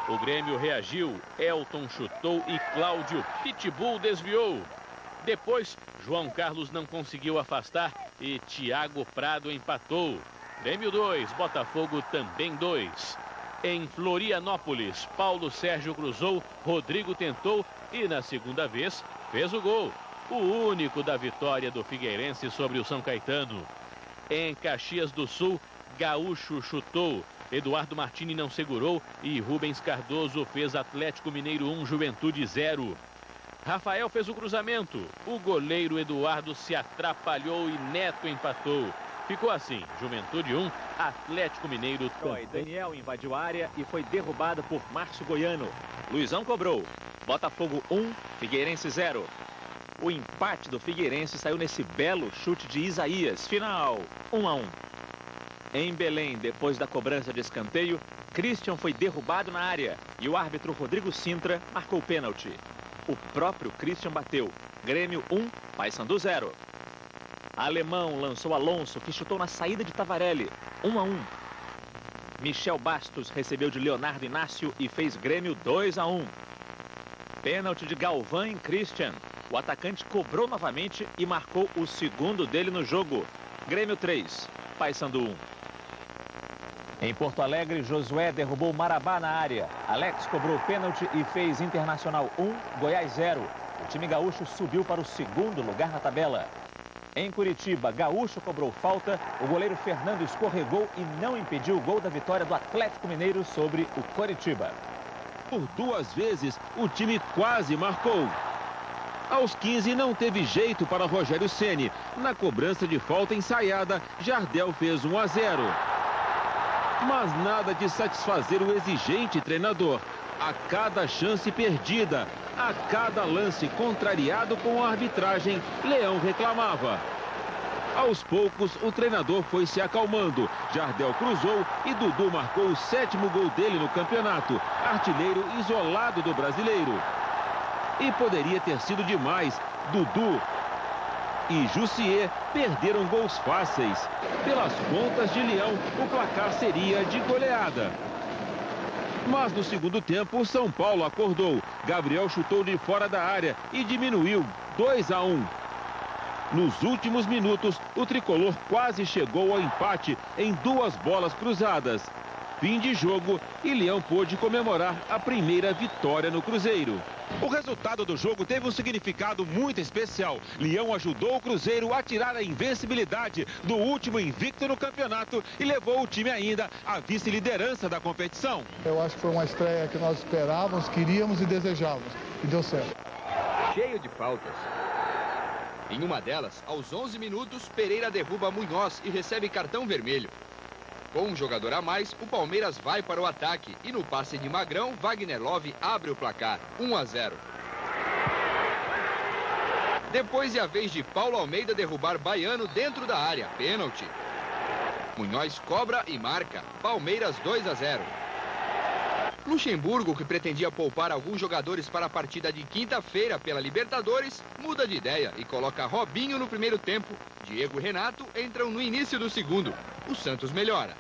O Grêmio reagiu, Elton chutou e Cláudio Pitbull desviou. Depois, João Carlos não conseguiu afastar e Thiago Prado empatou. Grêmio 2, Botafogo também 2. Em Florianópolis, Paulo Sérgio cruzou, Rodrigo tentou e na segunda vez fez o gol. O único da vitória do Figueirense sobre o São Caetano. Em Caxias do Sul, Gaúcho chutou. Eduardo Martini não segurou e Rubens Cardoso fez Atlético Mineiro 1, Juventude 0. Rafael fez o cruzamento. O goleiro Eduardo se atrapalhou e Neto empatou. Ficou assim, Juventude 1, Atlético Mineiro também. Daniel invadiu a área e foi derrubado por Márcio Goiano. Luizão cobrou. Botafogo 1, Figueirense 0. O empate do Figueirense saiu nesse belo chute de Isaías. Final, 1-1. Em Belém, depois da cobrança de escanteio, Christian foi derrubado na área e o árbitro Rodrigo Sintra marcou o pênalti. O próprio Christian bateu. Grêmio 1, Paysandu 0. Alemão lançou Alonso, que chutou na saída de Tavarelli. 1-1. Michel Bastos recebeu de Leonardo Inácio e fez Grêmio 2-1. Pênalti de Galvão em Christian. O atacante cobrou novamente e marcou o segundo dele no jogo. Grêmio 3, Paysandu 1. Em Porto Alegre, Josué derrubou Marabá na área. Alex cobrou pênalti e fez Internacional 1, Goiás 0. O time gaúcho subiu para o segundo lugar na tabela. Em Curitiba, Gaúcho cobrou falta, o goleiro Fernando escorregou e não impediu o gol da vitória do Atlético Mineiro sobre o Coritiba. Por duas vezes, o time quase marcou. Aos 15, não teve jeito para Rogério Ceni. Na cobrança de falta ensaiada, Jardel fez 1-0. Mas nada de satisfazer o exigente treinador. A cada chance perdida, a cada lance contrariado com a arbitragem, Leão reclamava. Aos poucos, o treinador foi se acalmando. Jardel cruzou e Dudu marcou o 7º gol dele no campeonato. Artilheiro isolado do brasileiro. E poderia ter sido demais. Dudu e Jussier perderam gols fáceis. Pelas contas de Leão, o placar seria de goleada. Mas no segundo tempo, o São Paulo acordou. Gabriel chutou de fora da área e diminuiu 2-1. Nos últimos minutos, o tricolor quase chegou ao empate em 2 bolas cruzadas. Fim de jogo e Leão pôde comemorar a primeira vitória no Cruzeiro. O resultado do jogo teve um significado muito especial. Leão ajudou o Cruzeiro a tirar a invencibilidade do último invicto no campeonato e levou o time ainda à vice-liderança da competição. Eu acho que foi uma estreia que nós esperávamos, queríamos e desejávamos. E deu certo. Cheio de faltas. Em uma delas, aos 11 minutos, Pereira derruba Munhoz e recebe cartão vermelho. Com um jogador a mais, o Palmeiras vai para o ataque e no passe de Magrão, Wagner Love abre o placar, 1-0. Depois é a vez de Paulo Almeida derrubar Baiano dentro da área, pênalti. Munhoz cobra e marca, Palmeiras 2-0. Luxemburgo, que pretendia poupar alguns jogadores para a partida de quinta-feira pela Libertadores, muda de ideia e coloca Robinho no primeiro tempo. Diego e Renato entram no início do segundo. O Santos melhora.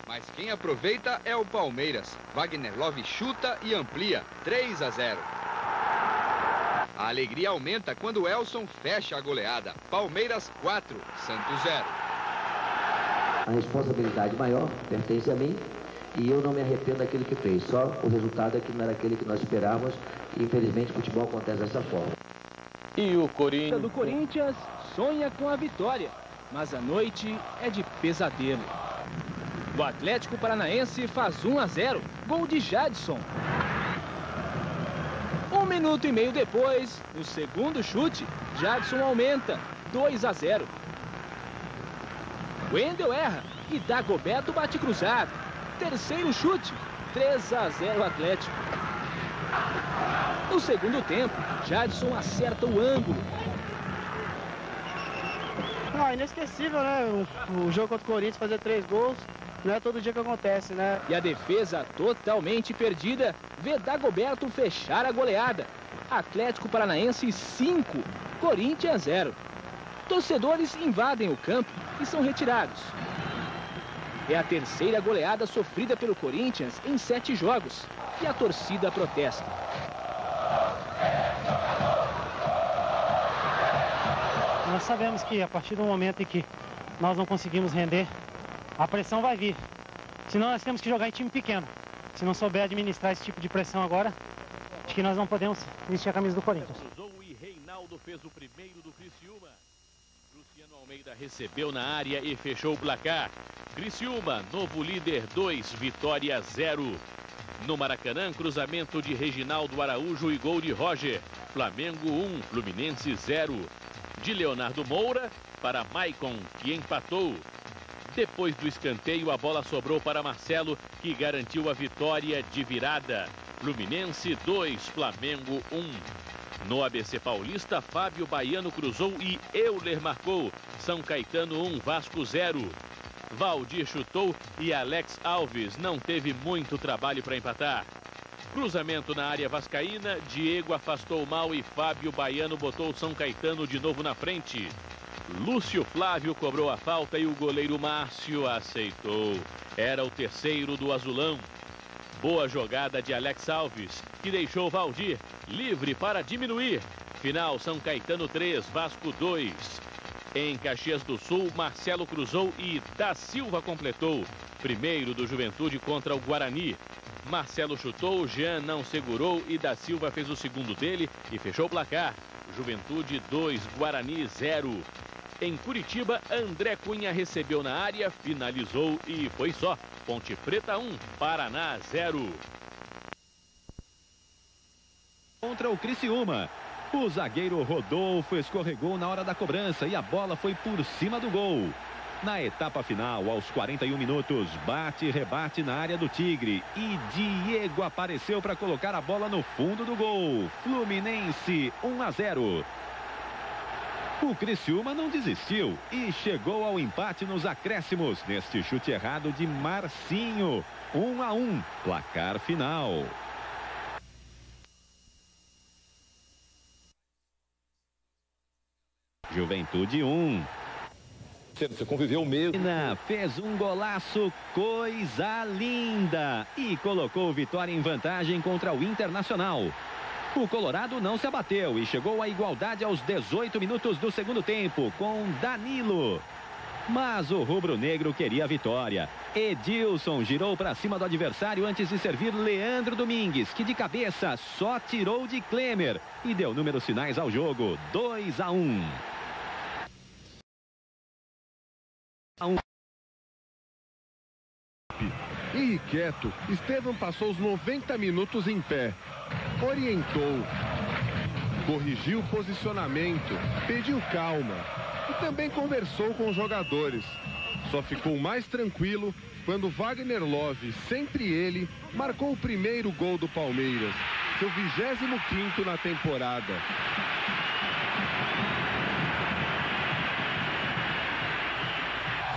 Mas quem aproveita é o Palmeiras. Wagner Love chuta e amplia, 3-0. A alegria aumenta quando o Elson fecha a goleada. Palmeiras 4, Santos 0. A responsabilidade maior pertence a mim e eu não me arrependo daquilo que fez. Só o resultado é que não era aquele que nós esperávamos e infelizmente o futebol acontece dessa forma. E o Corinthians do Corinthians sonha com a vitória, mas a noite é de pesadelo. O Atlético Paranaense faz 1-0, gol de Jadson. 1 minuto e meio depois, no segundo chute, Jadson aumenta, 2-0. Wendel erra e Dagoberto bate cruzado. Terceiro chute, 3-0 Atlético. No segundo tempo, Jadson acerta o ângulo. Inesquecível, né? O jogo contra o Corinthians, fazer 3 gols, não é todo dia que acontece, né? E a defesa totalmente perdida vê Dagoberto fechar a goleada. Atlético Paranaense 5, Corinthians 0. Torcedores invadem o campo e são retirados. É a terceira goleada sofrida pelo Corinthians em 7 jogos. E a torcida protesta. Nós sabemos que a partir do momento em que nós não conseguimos render, a pressão vai vir. Senão nós temos que jogar em time pequeno. Se não souber administrar esse tipo de pressão agora, acho que nós não podemos vestir a camisa do Corinthians. E Reinaldo fez o primeiro do Criciúma. Luciano Almeida recebeu na área e fechou o placar. Criciúma, novo líder 2, Vitória 0. No Maracanã, cruzamento de Reginaldo Araújo e gol de Roger. Flamengo 1, Fluminense 0. De Leonardo Moura para Maicon, que empatou. Depois do escanteio, a bola sobrou para Marcelo, que garantiu a vitória de virada. Fluminense 2, Flamengo 1. No ABC Paulista, Fábio Baiano cruzou e Euler marcou. São Caetano 1, Vasco 0. Valdir chutou e Alex Alves não teve muito trabalho para empatar. Cruzamento na área vascaína, Diego afastou mal e Fábio Baiano botou São Caetano de novo na frente. Lúcio Flávio cobrou a falta e o goleiro Márcio aceitou. Era o terceiro do azulão. Boa jogada de Alex Alves, que deixou Valdir livre para diminuir. Final, São Caetano 3, Vasco 2. Em Caxias do Sul, Marcelo cruzou e Da Silva completou. Primeiro do Juventude contra o Guarani. Marcelo chutou, Jean não segurou e Da Silva fez o segundo dele e fechou o placar. Juventude 2, Guarani 0. Em Curitiba, André Cunha recebeu na área, finalizou e foi só. Ponte Preta 1, Paraná 0. Contra o Criciúma. O zagueiro Rodolfo escorregou na hora da cobrança e a bola foi por cima do gol. Na etapa final, aos 41 minutos, bate e rebate na área do Tigre. E Diego apareceu para colocar a bola no fundo do gol. Fluminense 1-0. O Criciúma não desistiu e chegou ao empate nos acréscimos neste chute errado de Marcinho. 1-1, placar final. Juventude 1. Você conviveu mesmo. Fez um golaço, coisa linda. E colocou Vitória em vantagem contra o Internacional. O Colorado não se abateu e chegou à igualdade aos 18 minutos do segundo tempo com Danilo. Mas o rubro-negro queria a vitória. Edilson girou para cima do adversário antes de servir Leandro Domingues, que de cabeça só tirou de Klemer e deu números finais ao jogo. 2-1. Irrequieto, Estevam passou os 90 minutos em pé. Orientou, corrigiu o posicionamento, pediu calma e também conversou com os jogadores. Só ficou mais tranquilo quando Wagner Love, sempre ele, marcou o primeiro gol do Palmeiras, seu 25º na temporada.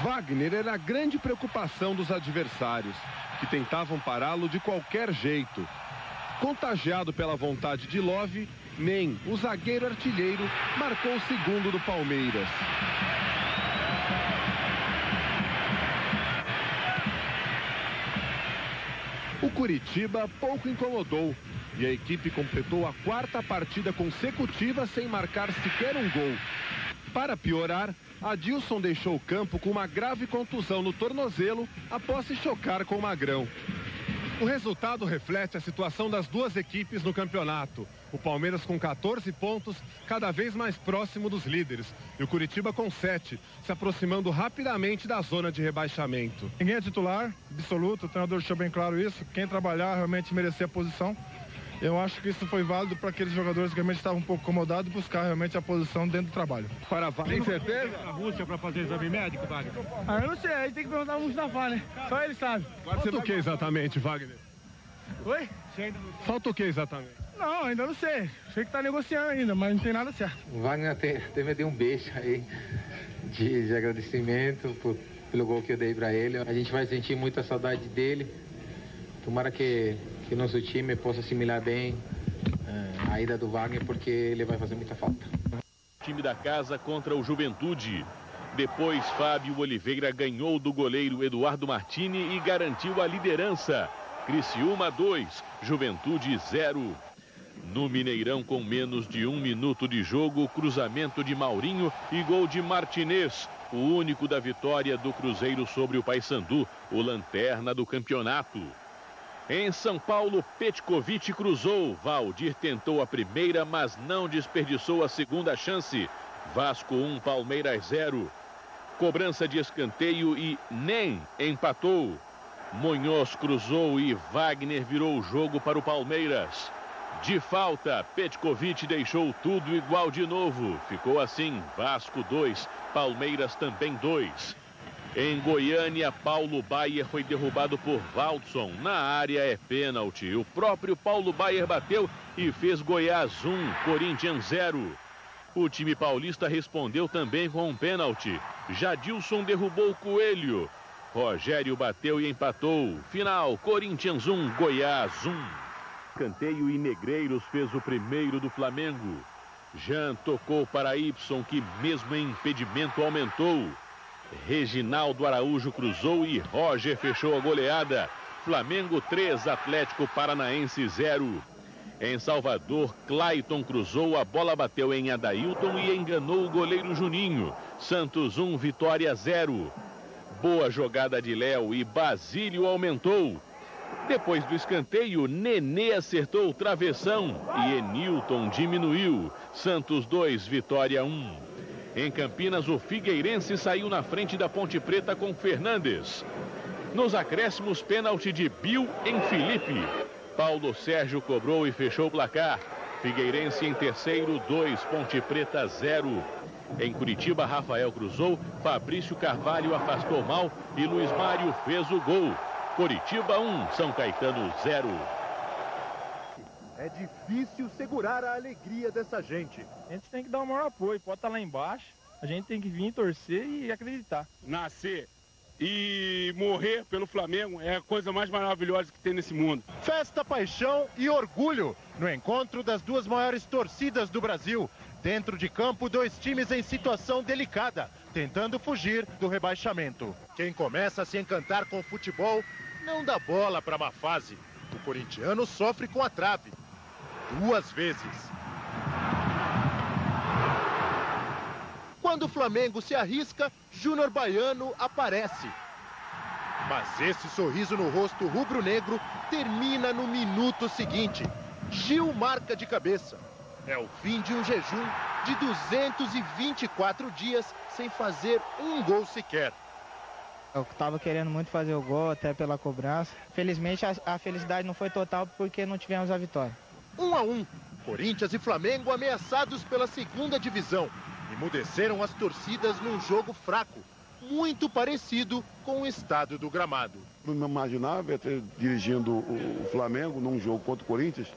Wagner era a grande preocupação dos adversários, que tentavam pará-lo de qualquer jeito. Contagiado pela vontade de Love, Nem, o zagueiro artilheiro, marcou o segundo do Palmeiras. O Curitiba pouco incomodou e a equipe completou a 4ª partida consecutiva sem marcar sequer um gol. Para piorar, Adilson deixou o campo com uma grave contusão no tornozelo após se chocar com o Magrão. O resultado reflete a situação das duas equipes no campeonato. O Palmeiras com 14 pontos, cada vez mais próximo dos líderes. E o Curitiba com 7, se aproximando rapidamente da zona de rebaixamento. Ninguém é titular, absoluto, o treinador deixou bem claro isso. Quem trabalhar realmente merecia a posição. Eu acho que isso foi válido para aqueles jogadores que realmente estavam um pouco incomodados buscar realmente a posição dentro do trabalho. Tem certeza? A Rússia para fazer exame médico, Wagner? Eu não sei, aí tem que perguntar ao Mustafa, né? Só ele sabe. Falta o que exatamente, Wagner? Oi? Falta o que exatamente? Não, ainda não sei. Sei que tá negociando ainda, mas não tem nada certo. O Wagner até me deu um beijo aí de agradecimento pelo gol que eu dei para ele. A gente vai sentir muita saudade dele. Tomara que nosso time possa assimilar bem a ida do Wagner, porque ele vai fazer muita falta. Time da casa contra o Juventude. Depois, Fábio Oliveira ganhou do goleiro Eduardo Martini e garantiu a liderança. Criciúma 2, Juventude 0. No Mineirão, com menos de 1 minuto de jogo, cruzamento de Maurinho e gol de Martinez. O único da vitória do Cruzeiro sobre o Paysandu, o lanterna do campeonato. Em São Paulo, Petkovic cruzou. Valdir tentou a primeira, mas não desperdiçou a segunda chance. Vasco 1, Palmeiras 0. Cobrança de escanteio e Nem empatou. Monhoz cruzou e Wagner virou o jogo para o Palmeiras. De falta, Petkovic deixou tudo igual de novo. Ficou assim, Vasco 2, Palmeiras também 2. Em Goiânia, Paulo Baier foi derrubado por Valdson. Na área é pênalti. O próprio Paulo Baier bateu e fez Goiás 1, Corinthians 0. O time paulista respondeu também com um pênalti. Jadilson derrubou Coelho. Rogério bateu e empatou. Final, Corinthians 1, Goiás 1. Canteio e Negreiros fez o primeiro do Flamengo. Jean tocou para Y, que mesmo em impedimento aumentou. Reginaldo Araújo cruzou e Roger fechou a goleada. Flamengo 3, Atlético Paranaense 0. Em Salvador, Clayton cruzou, a bola bateu em Adailton e enganou o goleiro Juninho. Santos 1, Vitória 0. Boa jogada de Léo e Basílio aumentou. Depois do escanteio, Nenê acertou o travessão e Enilton diminuiu. Santos 2, Vitória 1. Em Campinas, o Figueirense saiu na frente da Ponte Preta com Fernandes. Nos acréscimos, pênalti de Bill em Felipe. Paulo Sérgio cobrou e fechou o placar. Figueirense em terceiro, 2, Ponte Preta 0. Em Curitiba, Rafael cruzou, Fabrício Carvalho afastou mal e Luiz Mário fez o gol. Curitiba 1, São Caetano 0. É difícil segurar a alegria dessa gente. A gente tem que dar o maior apoio, pode estar lá embaixo, a gente tem que vir torcer e acreditar. Nascer e morrer pelo Flamengo é a coisa mais maravilhosa que tem nesse mundo. Festa, paixão e orgulho no encontro das duas maiores torcidas do Brasil. Dentro de campo, dois times em situação delicada, tentando fugir do rebaixamento. Quem começa a se encantar com o futebol não dá bola para má fase. O corintiano sofre com a trave 2 vezes. Quando o Flamengo se arrisca, Júnior Baiano aparece. Mas esse sorriso no rosto rubro-negro termina no minuto seguinte. Gil marca de cabeça. É o fim de um jejum de 224 dias sem fazer um gol sequer. Eu estava querendo muito fazer o gol, até pela cobrança. Felizmente a felicidade não foi total porque não tivemos a vitória. 1-1. Corinthians e Flamengo ameaçados pela segunda divisão. Emudeceram as torcidas num jogo fraco, muito parecido com o estado do gramado. Eu não imaginava ter dirigindo o Flamengo num jogo contra o Corinthians,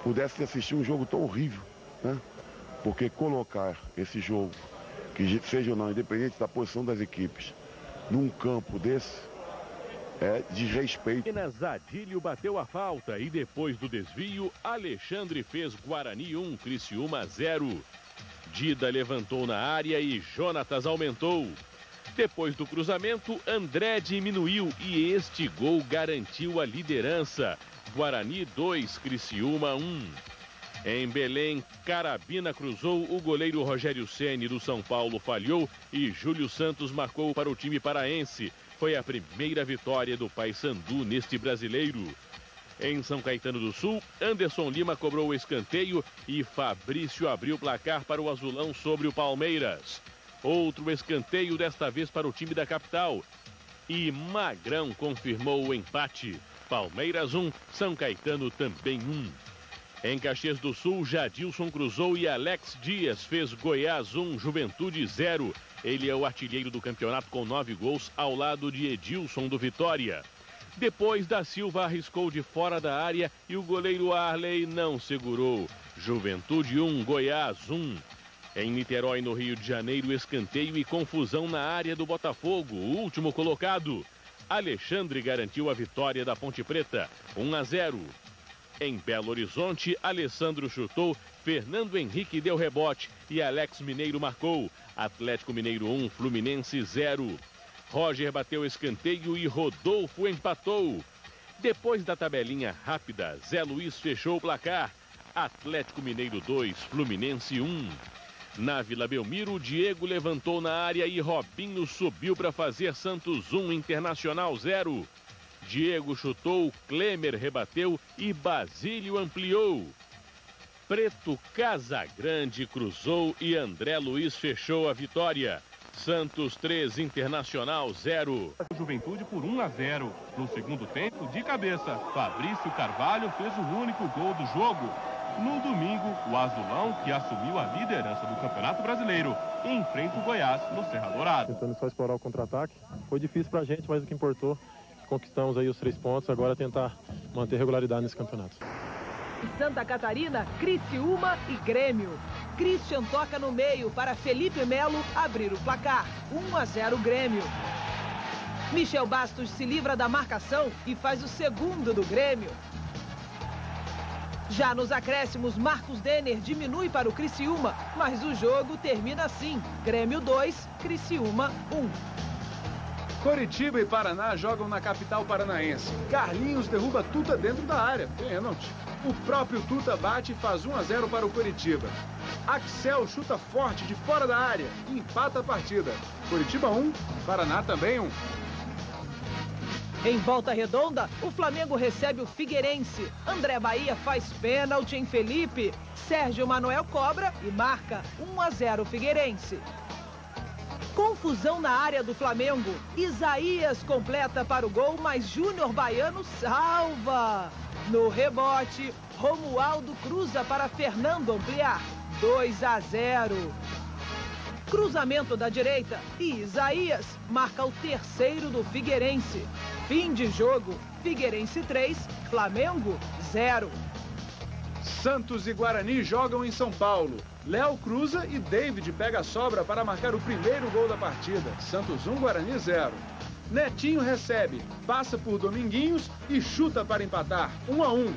pudesse assistir um jogo tão horrível, né? Porque colocar esse jogo, que seja ou não, independente da posição das equipes, num campo desse, é desrespeito. Zadílio bateu a falta e depois do desvio, Alexandre fez Guarani 1, Criciúma 0. Dida levantou na área e Jonatas aumentou. Depois do cruzamento, André diminuiu e este gol garantiu a liderança. Guarani 2, Criciúma 1. Em Belém, Carabina cruzou, o goleiro Rogério Ceni do São Paulo falhou e Júlio Santos marcou para o time paraense. Foi a primeira vitória do Paysandu neste brasileiro. Em São Caetano do Sul, Anderson Lima cobrou o escanteio e Fabrício abriu o placar para o azulão sobre o Palmeiras. Outro escanteio, desta vez para o time da capital. E Magrão confirmou o empate. Palmeiras 1, São Caetano também 1. Em Caxias do Sul, Jadilson cruzou e Alex Dias fez Goiás 1, Juventude 0. Ele é o artilheiro do campeonato com 9 gols ao lado de Edilson do Vitória. Depois, da Silva arriscou de fora da área e o goleiro Arley não segurou. Juventude 1, Goiás 1. Em Niterói, no Rio de Janeiro, escanteio e confusão na área do Botafogo, o último colocado. Alexandre garantiu a vitória da Ponte Preta, 1-0. Em Belo Horizonte, Alessandro chutou, Fernando Henrique deu rebote e Alex Mineiro marcou. Atlético Mineiro 1, Fluminense 0. Roger bateu escanteio e Rodolfo empatou. Depois da tabelinha rápida, Zé Luiz fechou o placar. Atlético Mineiro 2, Fluminense 1. Na Vila Belmiro, Diego levantou na área e Robinho subiu para fazer Santos 1, Internacional 0. Diego chutou, Klemer rebateu e Basílio ampliou. Preto Casagrande cruzou e André Luiz fechou a vitória. Santos 3, Internacional 0. Juventude por 1-0. No segundo tempo, de cabeça, Fabrício Carvalho fez o único gol do jogo. No domingo, o azulão, que assumiu a liderança do Campeonato Brasileiro, enfrenta o Goiás no Serra Dourada. Tentando só explorar o contra-ataque. Foi difícil pra gente, mas o que importou, conquistamos aí os 3 pontos. Agora tentar manter regularidade nesse campeonato. Santa Catarina, Criciúma e Grêmio. Christian toca no meio para Felipe Melo abrir o placar. 1-0 Grêmio. Michel Bastos se livra da marcação e faz o segundo do Grêmio. Já nos acréscimos, Marcos Denner diminui para o Criciúma, mas o jogo termina assim. Grêmio 2, Criciúma 1. Coritiba e Paraná jogam na capital paranaense. Carlinhos derruba Tuta dentro da área. Pênalti. O próprio Tuta bate e faz 1-0 para o Coritiba. Axel chuta forte de fora da área e empata a partida. Coritiba 1, Paraná também 1. Em Volta Redonda, o Flamengo recebe o Figueirense. André Bahia faz pênalti em Felipe. Sérgio Manuel cobra e marca 1-0 Figueirense. Confusão na área do Flamengo. Isaías completa para o gol, mas Júnior Baiano salva. No rebote, Romualdo cruza para Fernando ampliar. 2-0. Cruzamento da direita e Isaías marca o terceiro do Figueirense. Fim de jogo, Figueirense 3, Flamengo 0. Santos e Guarani jogam em São Paulo. Léo cruza e David pega a sobra para marcar o primeiro gol da partida. Santos 1, Guarani 0. Netinho recebe, passa por Dominguinhos e chuta para empatar. 1-1.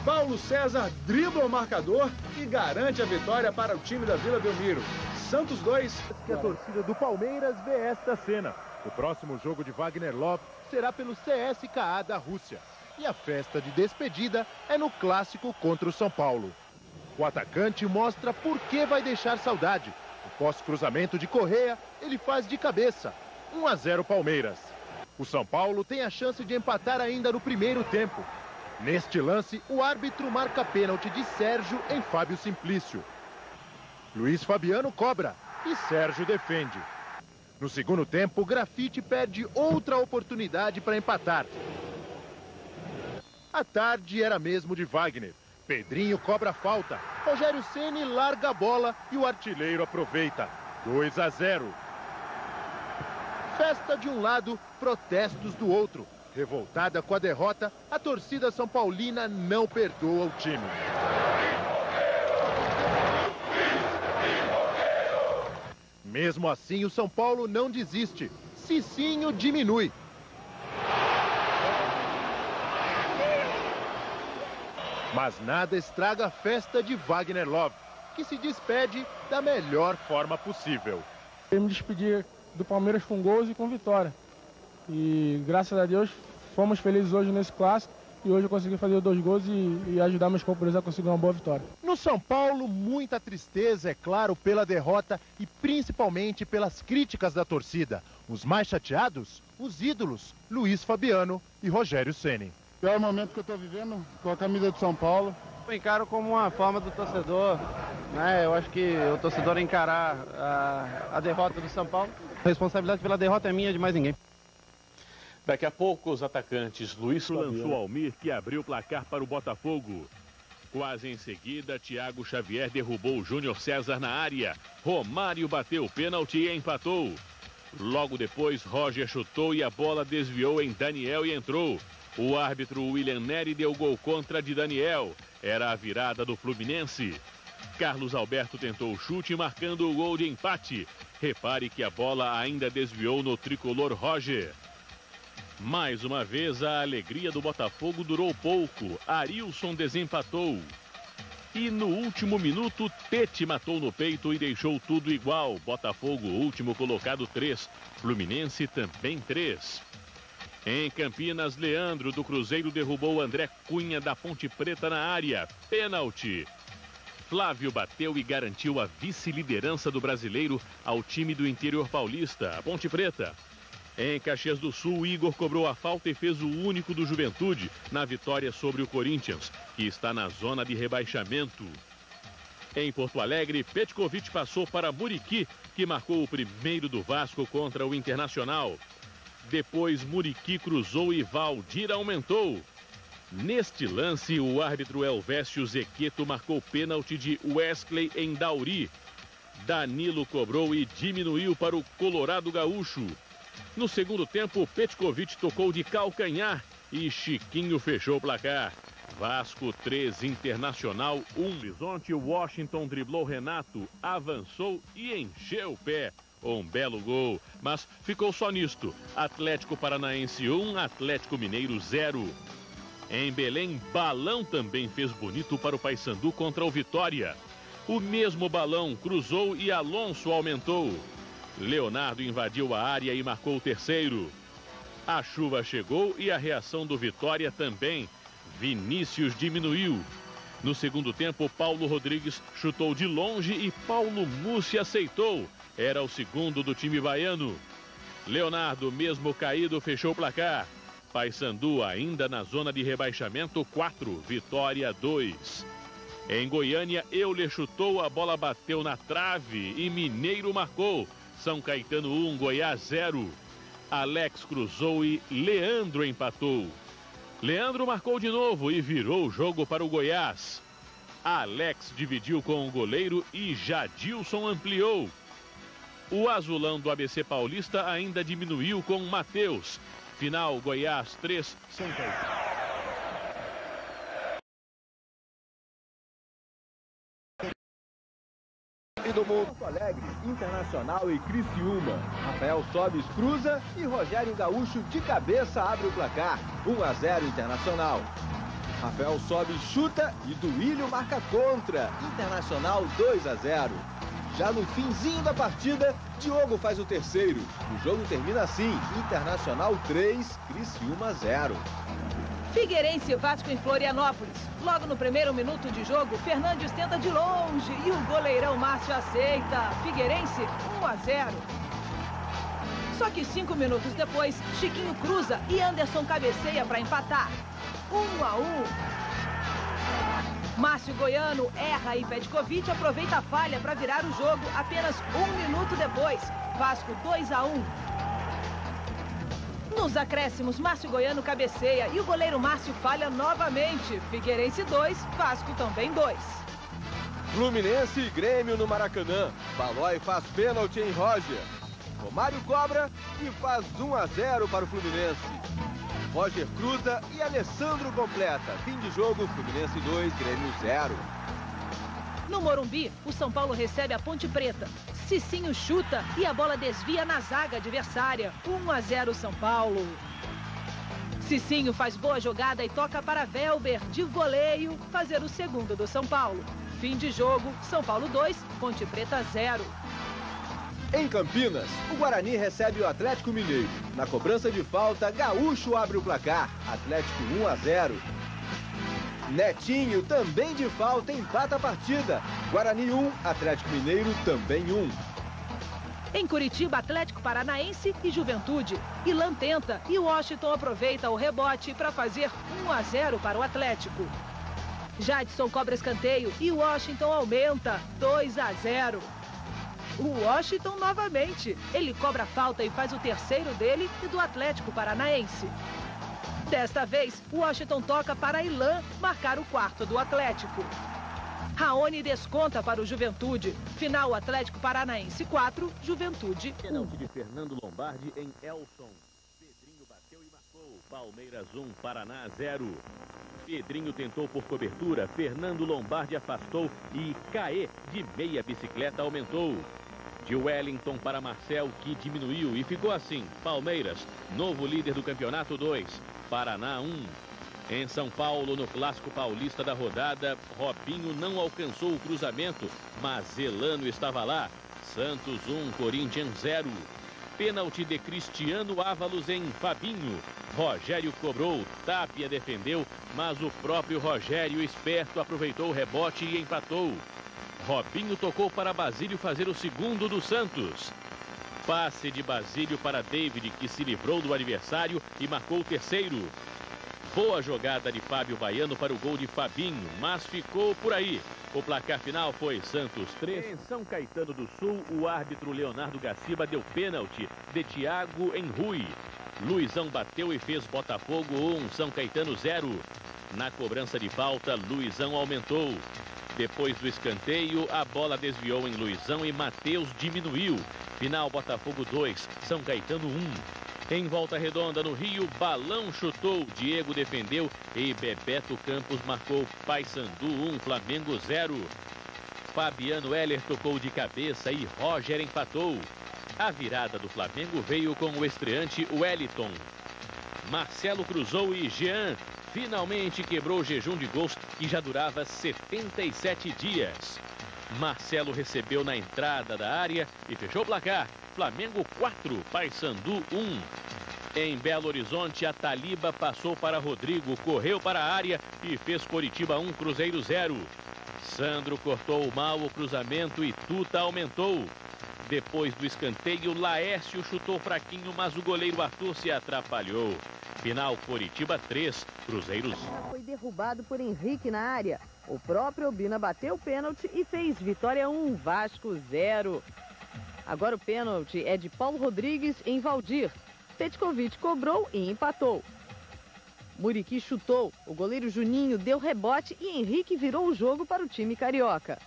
Paulo César dribla o marcador e garante a vitória para o time da Vila Belmiro. Santos 2. Que a torcida do Palmeiras vê esta cena. O próximo jogo de Wagner Love será pelo CSKA da Rússia. E a festa de despedida é no clássico contra o São Paulo. O atacante mostra por que vai deixar saudade. O pós-cruzamento de Correa, ele faz de cabeça. 1-0 Palmeiras. O São Paulo tem a chance de empatar ainda no primeiro tempo. Neste lance, o árbitro marca pênalti de Sérgio em Fábio Simplício. Luiz Fabiano cobra e Sérgio defende. No segundo tempo, Grafite perde outra oportunidade para empatar. A tarde era mesmo de Wagner. Pedrinho cobra falta. Rogério Ceni larga a bola e o artilheiro aproveita. 2-0. Festa de um lado, protestos do outro. Revoltada com a derrota, a torcida são paulina não perdoa o time. Mesmo assim, o São Paulo não desiste. Cicinho diminui. Mas nada estraga a festa de Wagner Love, que se despede da melhor forma possível. Quero me despedir do Palmeiras com gols e com vitória. E graças a Deus fomos felizes hoje nesse clássico e hoje eu consegui fazer 2 gols e ajudar meus companheiros a conseguir uma boa vitória. No São Paulo, muita tristeza, é claro, pela derrota e principalmente pelas críticas da torcida. Os mais chateados, os ídolos, Luiz Fabiano e Rogério Ceni. Pior momento que eu estou vivendo com a camisa do São Paulo. Eu encaro como uma forma do torcedor, né? Eu acho que o torcedor encarar a derrota do São Paulo. A responsabilidade pela derrota é minha, de mais ninguém. Daqui a pouco, os atacantes Luiz lançou Almir, que abriu o placar para o Botafogo. Quase em seguida, Thiago Xavier derrubou o Júnior César na área. Romário bateu o pênalti e empatou. Logo depois, Roger chutou e a bola desviou em Daniel e entrou. O árbitro William Neri deu gol contra de Daniel. Era a virada do Fluminense. Carlos Alberto tentou o chute, marcando o gol de empate. Repare que a bola ainda desviou no tricolor Roger. Mais uma vez, a alegria do Botafogo durou pouco. Arilson desempatou. E no último minuto, Tete matou no peito e deixou tudo igual. Botafogo, último colocado, 3. Fluminense também 3. Em Campinas, Leandro do Cruzeiro derrubou André Cunha da Ponte Preta na área. Pênalti. Flávio bateu e garantiu a vice-liderança do brasileiro ao time do interior paulista, a Ponte Preta. Em Caxias do Sul, Igor cobrou a falta e fez o único do Juventude na vitória sobre o Corinthians, que está na zona de rebaixamento. Em Porto Alegre, Petkovic passou para Muriqui, que marcou o primeiro do Vasco contra o Internacional. Depois, Muriqui cruzou e Valdir aumentou. Neste lance, o árbitro Elvésio Zequeto marcou pênalti de Wesley em Dauri. Danilo cobrou e diminuiu para o Colorado Gaúcho. No segundo tempo, Petkovic tocou de calcanhar e Chiquinho fechou o placar. Vasco 3, Internacional 1. Horizonte, Washington driblou Renato, avançou e encheu o pé. Um belo gol, mas ficou só nisto. Atlético Paranaense 1, Atlético Mineiro 0. Em Belém, Balão também fez bonito para o Paysandu contra o Vitória. O mesmo Balão cruzou e Alonso aumentou. Leonardo invadiu a área e marcou o terceiro. A chuva chegou e a reação do Vitória também. Vinícius diminuiu. No segundo tempo, Paulo Rodrigues chutou de longe e Paulo Mussi aceitou. Era o segundo do time baiano. Leonardo, mesmo caído, fechou o placar. Paysandu ainda na zona de rebaixamento, 4, Vitória 2. Em Goiânia, Euler chutou, a bola bateu na trave e Mineiro marcou. São Caetano 1, Goiás 0. Alex cruzou e Leandro empatou. Leandro marcou de novo e virou o jogo para o Goiás. Alex dividiu com o goleiro e Jadilson ampliou. O azulão do ABC Paulista ainda diminuiu com Matheus. Final, Goiás 3, São Caetano. E do Porto Alegre, Internacional e Criciúma. Rafael Sobis cruza e Rogério Gaúcho de cabeça abre o placar. 1-0 Internacional. Rafael Sobis chuta e Duílio marca contra. Internacional 2-0. Já no finzinho da partida, Diogo faz o terceiro. O jogo termina assim, Internacional 3, Criciúma 0. Figueirense e Vasco em Florianópolis. Logo no primeiro minuto de jogo, Fernandes tenta de longe e o goleirão Márcio aceita. Figueirense 1-0. Só que 5 minutos depois, Chiquinho cruza e Anderson cabeceia para empatar. 1-1. Márcio Goiano erra e Petkovic aproveita a falha para virar o jogo apenas 1 minuto depois. Vasco 2-1. Nos acréscimos, Márcio Goiano cabeceia e o goleiro Márcio falha novamente. Figueirense 2, Vasco também 2. Fluminense e Grêmio no Maracanã. Balói faz pênalti em Roger. Romário cobra e faz 1-0 para o Fluminense. Roger cruza e Alessandro completa. Fim de jogo, Fluminense 2, Grêmio 0. No Morumbi, o São Paulo recebe a Ponte Preta. Cicinho chuta e a bola desvia na zaga adversária. 1-0 São Paulo. Cicinho faz boa jogada e toca para Velber, de voleio, fazer o segundo do São Paulo. Fim de jogo, São Paulo 2, Ponte Preta 0. Em Campinas, o Guarani recebe o Atlético Mineiro. Na cobrança de falta, Gaúcho abre o placar. Atlético 1-0. Netinho, também de falta, empata a partida. Guarani 1, Atlético Mineiro também 1. Em Curitiba, Atlético Paranaense e Juventude. Ilan tenta e Washington aproveita o rebote para fazer 1-0 para o Atlético. Jadson cobra escanteio e Washington aumenta 2-0. O Washington novamente. Ele cobra falta e faz o terceiro dele e do Atlético Paranaense. Desta vez, Washington toca para Ilan marcar o quarto do Atlético. Raoni desconta para o Juventude. Final Atlético Paranaense 4, Juventude 1. Pênalti de Fernando Lombardi em Elson. Pedrinho bateu e marcou. Palmeiras 1, Paraná 0. Pedrinho tentou por cobertura, Fernando Lombardi afastou e Caê de meia bicicleta aumentou. De Wellington para Marcel, que diminuiu e ficou assim. Palmeiras, novo líder do campeonato 2, Paraná 1. Em São Paulo, no Clássico Paulista da rodada, Robinho não alcançou o cruzamento, mas Zelano estava lá. Santos 1, Corinthians 0. Pênalti de Cristiano Ávalos em Fabinho. Rogério cobrou, Tapia defendeu, mas o próprio Rogério, esperto, aproveitou o rebote e empatou. Robinho tocou para Basílio fazer o segundo do Santos. Passe de Basílio para David, que se livrou do adversário e marcou o terceiro. Boa jogada de Fábio Baiano para o gol de Fabinho, mas ficou por aí. O placar final foi Santos 3. Em São Caetano do Sul, o árbitro Leonardo Gaciba deu pênalti de Thiago em Rui. Luizão bateu e fez Botafogo 1, São Caetano 0. Na cobrança de falta, Luizão aumentou. Depois do escanteio, a bola desviou em Luizão e Matheus diminuiu. Final Botafogo 2, São Caetano 1. Em Volta Redonda, no Rio, Balão chutou, Diego defendeu e Bebeto Campos marcou. Paysandu 1, Flamengo 0. Fabiano Heller tocou de cabeça e Roger empatou. A virada do Flamengo veio com o estreante Wellington. Marcelo cruzou e Jean finalmente quebrou o jejum de gols que já durava 77 dias. Marcelo recebeu na entrada da área e fechou o placar. Flamengo 4, Paysandu 1. Em Belo Horizonte, a Taliba passou para Rodrigo, correu para a área e fez Coritiba 1, Cruzeiro 0. Sandro cortou mal o cruzamento e Tuta aumentou. Depois do escanteio, Laércio chutou fraquinho, mas o goleiro Arthur se atrapalhou. Final Coritiba 3, Cruzeiro. Foi derrubado por Henrique na área. O próprio Obina bateu o pênalti e fez Vitória 1, Vasco 0. Agora o pênalti é de Paulo Rodrigues em Valdir. Petkovic cobrou e empatou. Muriqui chutou, o goleiro Juninho deu rebote e Henrique virou o jogo para o time carioca.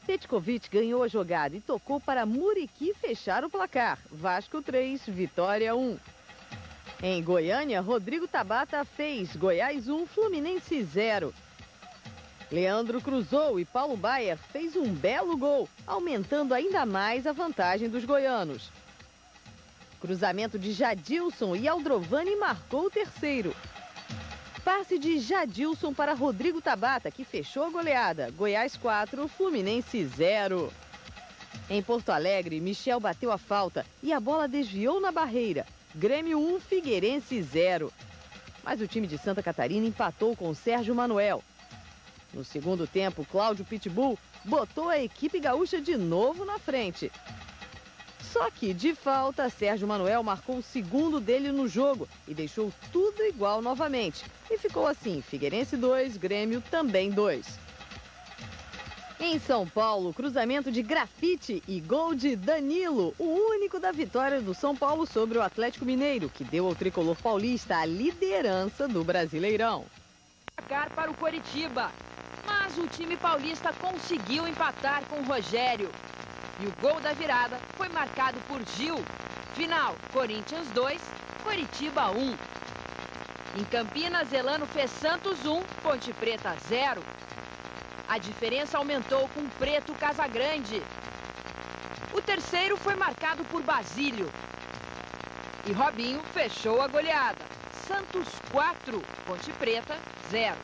Petkovic ganhou a jogada e tocou para Muriqui fechar o placar. Vasco 3, Vitória 1. Em Goiânia, Rodrigo Tabata fez Goiás 1, Fluminense 0. Leandro cruzou e Paulo Baier fez um belo gol, aumentando ainda mais a vantagem dos goianos. Cruzamento de Jadilson e Aldrovani marcou o terceiro. Passe de Jadilson para Rodrigo Tabata, que fechou a goleada. Goiás 4, Fluminense 0. Em Porto Alegre, Michel bateu a falta e a bola desviou na barreira. Grêmio 1, Figueirense 0. Mas o time de Santa Catarina empatou com Sérgio Manuel. No segundo tempo, Cláudio Pitbull botou a equipe gaúcha de novo na frente. Só que, de falta, Sérgio Manuel marcou o segundo dele no jogo e deixou tudo igual novamente. E ficou assim, Figueirense 2, Grêmio também 2. Em São Paulo, cruzamento de Grafite e gol de Danilo, o único da vitória do São Paulo sobre o Atlético Mineiro, que deu ao tricolor paulista a liderança do Brasileirão. Placar para o Coritiba, mas o time paulista conseguiu empatar com o Rogério. E o gol da virada foi marcado por Gil. Final, Corinthians 2, Coritiba 1. Em Campinas, Zelano fez Santos 1, Ponte Preta 0. A diferença aumentou com Preto Casagrande. O terceiro foi marcado por Basílio. E Robinho fechou a goleada. Santos 4, Ponte Preta 0.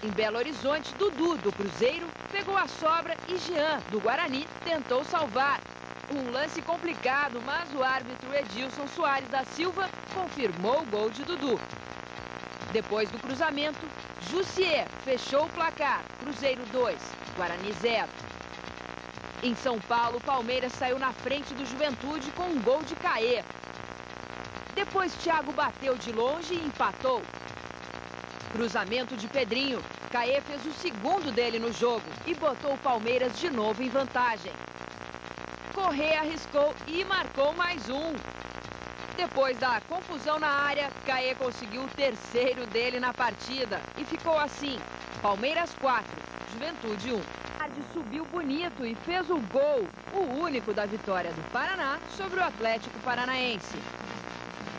Em Belo Horizonte, Dudu, do Cruzeiro, pegou a sobra e Jean, do Guarani, tentou salvar. Um lance complicado, mas o árbitro Edilson Soares da Silva confirmou o gol de Dudu. Depois do cruzamento, Jussier fechou o placar. Cruzeiro 2, Guarani 0. Em São Paulo, o Palmeiras saiu na frente do Juventude com um gol de Caê. Depois, Thiago bateu de longe e empatou. Cruzamento de Pedrinho. Caê fez o segundo dele no jogo e botou o Palmeiras de novo em vantagem. Corrêa arriscou e marcou mais um. Depois da confusão na área, Caê conseguiu o terceiro dele na partida. E ficou assim, Palmeiras 4, Juventude 1. Subiu bonito e fez o gol, o único da vitória do Paraná sobre o Atlético Paranaense.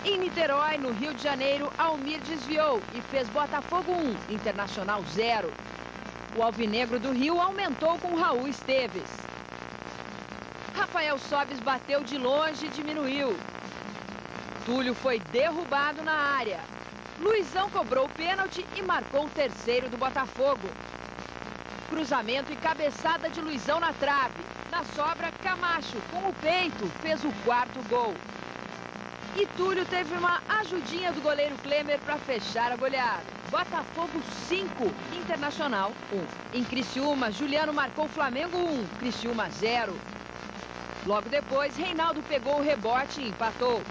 Em Niterói, no Rio de Janeiro, Almir desviou e fez Botafogo 1, Internacional 0. O alvinegro do Rio aumentou com Raul Esteves. Rafael Sobis bateu de longe e diminuiu. Túlio foi derrubado na área. Luizão cobrou o pênalti e marcou o terceiro do Botafogo. Cruzamento e cabeçada de Luizão na trave. Na sobra, Camacho, com o peito, fez o quarto gol. E Túlio teve uma ajudinha do goleiro Klemer para fechar a goleada. Botafogo 5, Internacional 1. Em Criciúma, Juliano marcou Flamengo 1, Criciúma 0. Logo depois, Reinaldo pegou o rebote e empatou.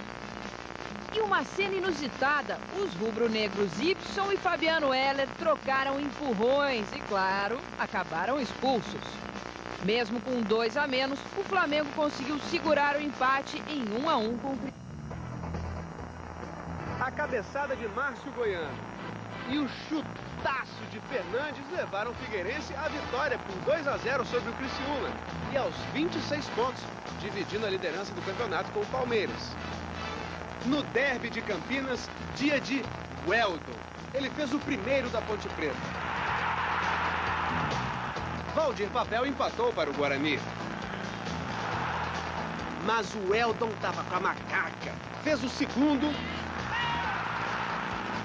E uma cena inusitada, os rubro-negros Y e Fabiano Heller trocaram empurrões e, claro, acabaram expulsos. Mesmo com 2 a menos, o Flamengo conseguiu segurar o empate em 1-1 com o Cristal. A cabeçada de Márcio Goiano e o chutaço de Fernandes levaram o Figueirense à vitória por 2-0 sobre o Criciúma e aos 26 pontos, dividindo a liderança do campeonato com o Palmeiras. No derby de Campinas, dia de Weldon. Ele fez o primeiro da Ponte Preta. Valdir Papel empatou para o Guarani. Mas o Weldon estava com a macaca. Fez o segundo.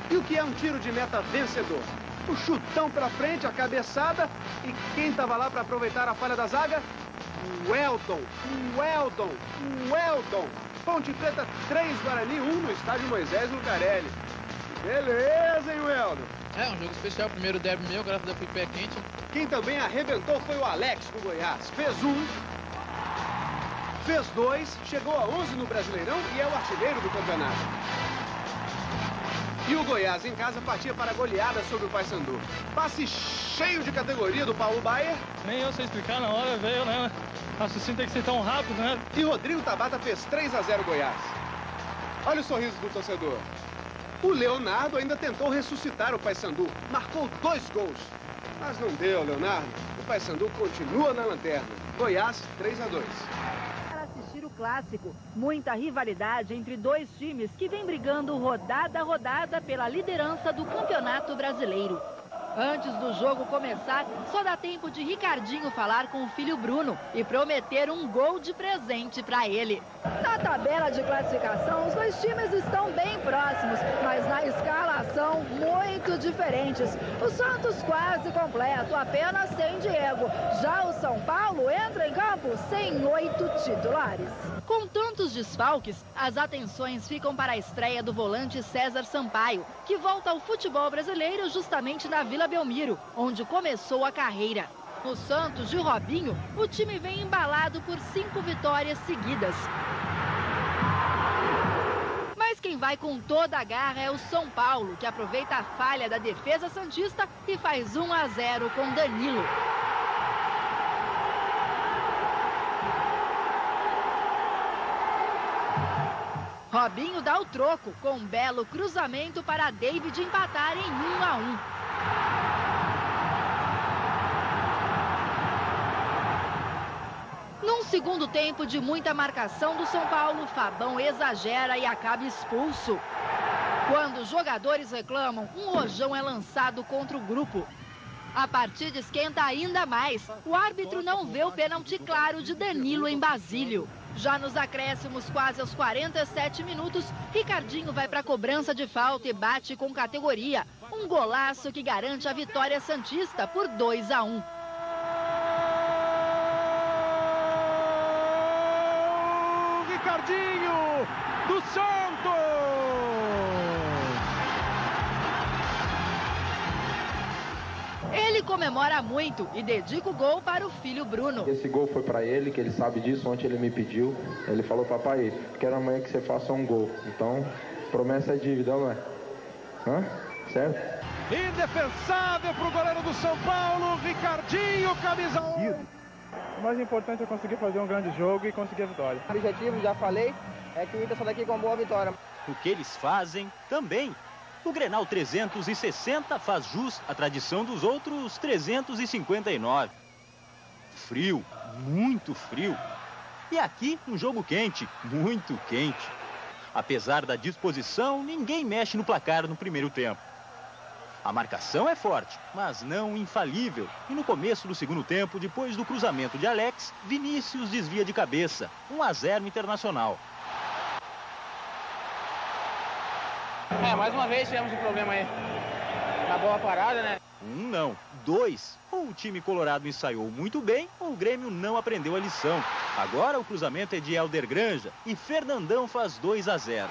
E o que é um tiro de meta vencedor? O chutão para frente, a cabeçada. E quem estava lá para aproveitar a falha da zaga? O Weldon. Ponte Preta 3, Guarani 1 no estádio Moisés Lucarelli. Beleza, hein, Weldon? É um jogo especial, primeiro derby meu, graças a Deus fui pé quente. Quem também arrebentou foi o Alex do Goiás. Fez 1, fez 2, chegou a 11 no Brasileirão e é o artilheiro do campeonato. E o Goiás em casa partia para a goleada sobre o Paysandu. Passe cheio de categoria do Paulo Baier. Nem eu sei explicar, na hora veio, né? O raciocínio tem que ser tão rápido, né? E Rodrigo Tabata fez 3-0 Goiás. Olha o sorriso do torcedor. O Leonardo ainda tentou ressuscitar o Paysandu. Marcou 2 gols. Mas não deu, Leonardo. O Paysandu continua na lanterna. Goiás 3-2. Para assistir o clássico, muita rivalidade entre dois times que vem brigando rodada a rodada pela liderança do Campeonato Brasileiro. Antes do jogo começar, só dá tempo de Ricardinho falar com o filho Bruno e prometer um gol de presente para ele. Na tabela de classificação, os dois times estão bem próximos, mas na escalação muito diferentes. O Santos quase completo, apenas sem Diego. Já o São Paulo entra em campo sem 8 titulares. Com tantos desfalques, as atenções ficam para a estreia do volante César Sampaio, que volta ao futebol brasileiro justamente na Vila Belmiro, onde começou a carreira. No Santos de Robinho, o time vem embalado por 5 vitórias seguidas. Mas quem vai com toda a garra é o São Paulo, que aproveita a falha da defesa santista e faz 1-0 com Danilo. Robinho dá o troco, com um belo cruzamento para David empatar em 1-1. Num segundo tempo de muita marcação do São Paulo, Fabão exagera e acaba expulso. Quando os jogadores reclamam, um rojão é lançado contra o grupo. A partida esquenta ainda mais. O árbitro não vê o pênalti claro de Danilo em Basílio. Já nos acréscimos, quase aos 47 minutos, Ricardinho vai para a cobrança de falta e bate com categoria. Um golaço que garante a vitória santista por 2-1. Ricardinho do Santos! Ele comemora muito e dedica o gol para o filho Bruno. Esse gol foi para ele, que ele sabe disso. Ontem ele me pediu, ele falou: papai, quero amanhã que você faça um gol. Então, promessa é dívida, não é? Hã? Certo? Indefensável para o goleiro do São Paulo, Ricardinho, camisa 1. O mais importante é conseguir fazer um grande jogo e conseguir a vitória. O objetivo, já falei, é que o Inter sai daqui com boa vitória. O que eles fazem também. O Grenal 360 faz jus à tradição dos outros 359. Frio, muito frio. E aqui um jogo quente, muito quente. Apesar da disposição, ninguém mexe no placar no primeiro tempo. A marcação é forte, mas não infalível. E no começo do segundo tempo, depois do cruzamento de Alex, Vinícius desvia de cabeça. 1-0 Internacional. Mais uma vez tivemos um problema aí. Na bola parada, né? Não, 2. Ou o time colorado ensaiou muito bem, ou o Grêmio não aprendeu a lição. Agora o cruzamento é de Helder Granja e Fernandão faz 2-0.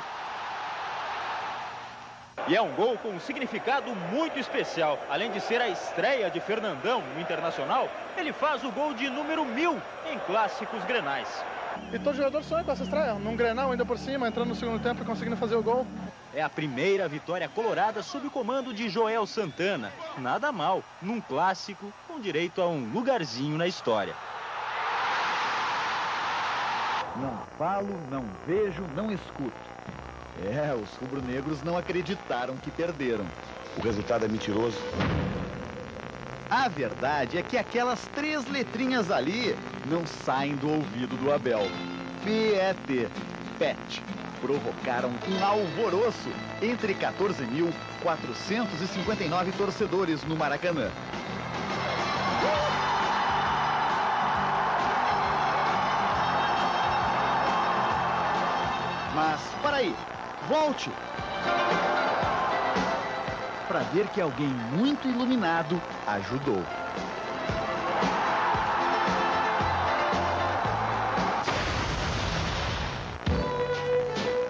E é um gol com um significado muito especial. Além de ser a estreia de Fernandão no Internacional, ele faz o gol de número 1000 em clássicos grenais. E todo jogador sonha com essa estreia, num Grenal ainda por cima, entrando no segundo tempo e conseguindo fazer o gol. É a primeira vitória colorada sob o comando de Joel Santana. Nada mal, num clássico com direito a um lugarzinho na história. Não falo, não vejo, não escuto. Os rubro-negros não acreditaram que perderam. O resultado é mentiroso. A verdade é que aquelas 3 letrinhas ali não saem do ouvido do Abel. PET, PET, provocaram um alvoroço entre 14.459 torcedores no Maracanã. Mas, para aí, volte! Para ver que alguém muito iluminado ajudou.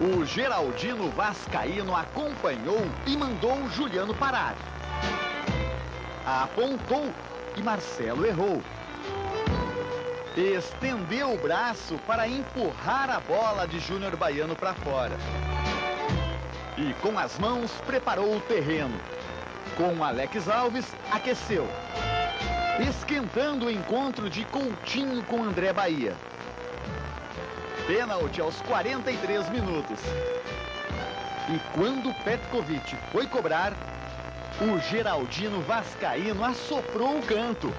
O Geraldino Vascaíno acompanhou e mandou Juliano parar. Apontou e Marcelo errou. Estendeu o braço para empurrar a bola de Júnior Baiano para fora. E com as mãos preparou o terreno. Com Alex Alves, aqueceu. Esquentando o encontro de Coutinho com André Bahia. Pênalti aos 43 minutos. E quando Petkovic foi cobrar, o Geraldino Vascaíno assoprou o canto.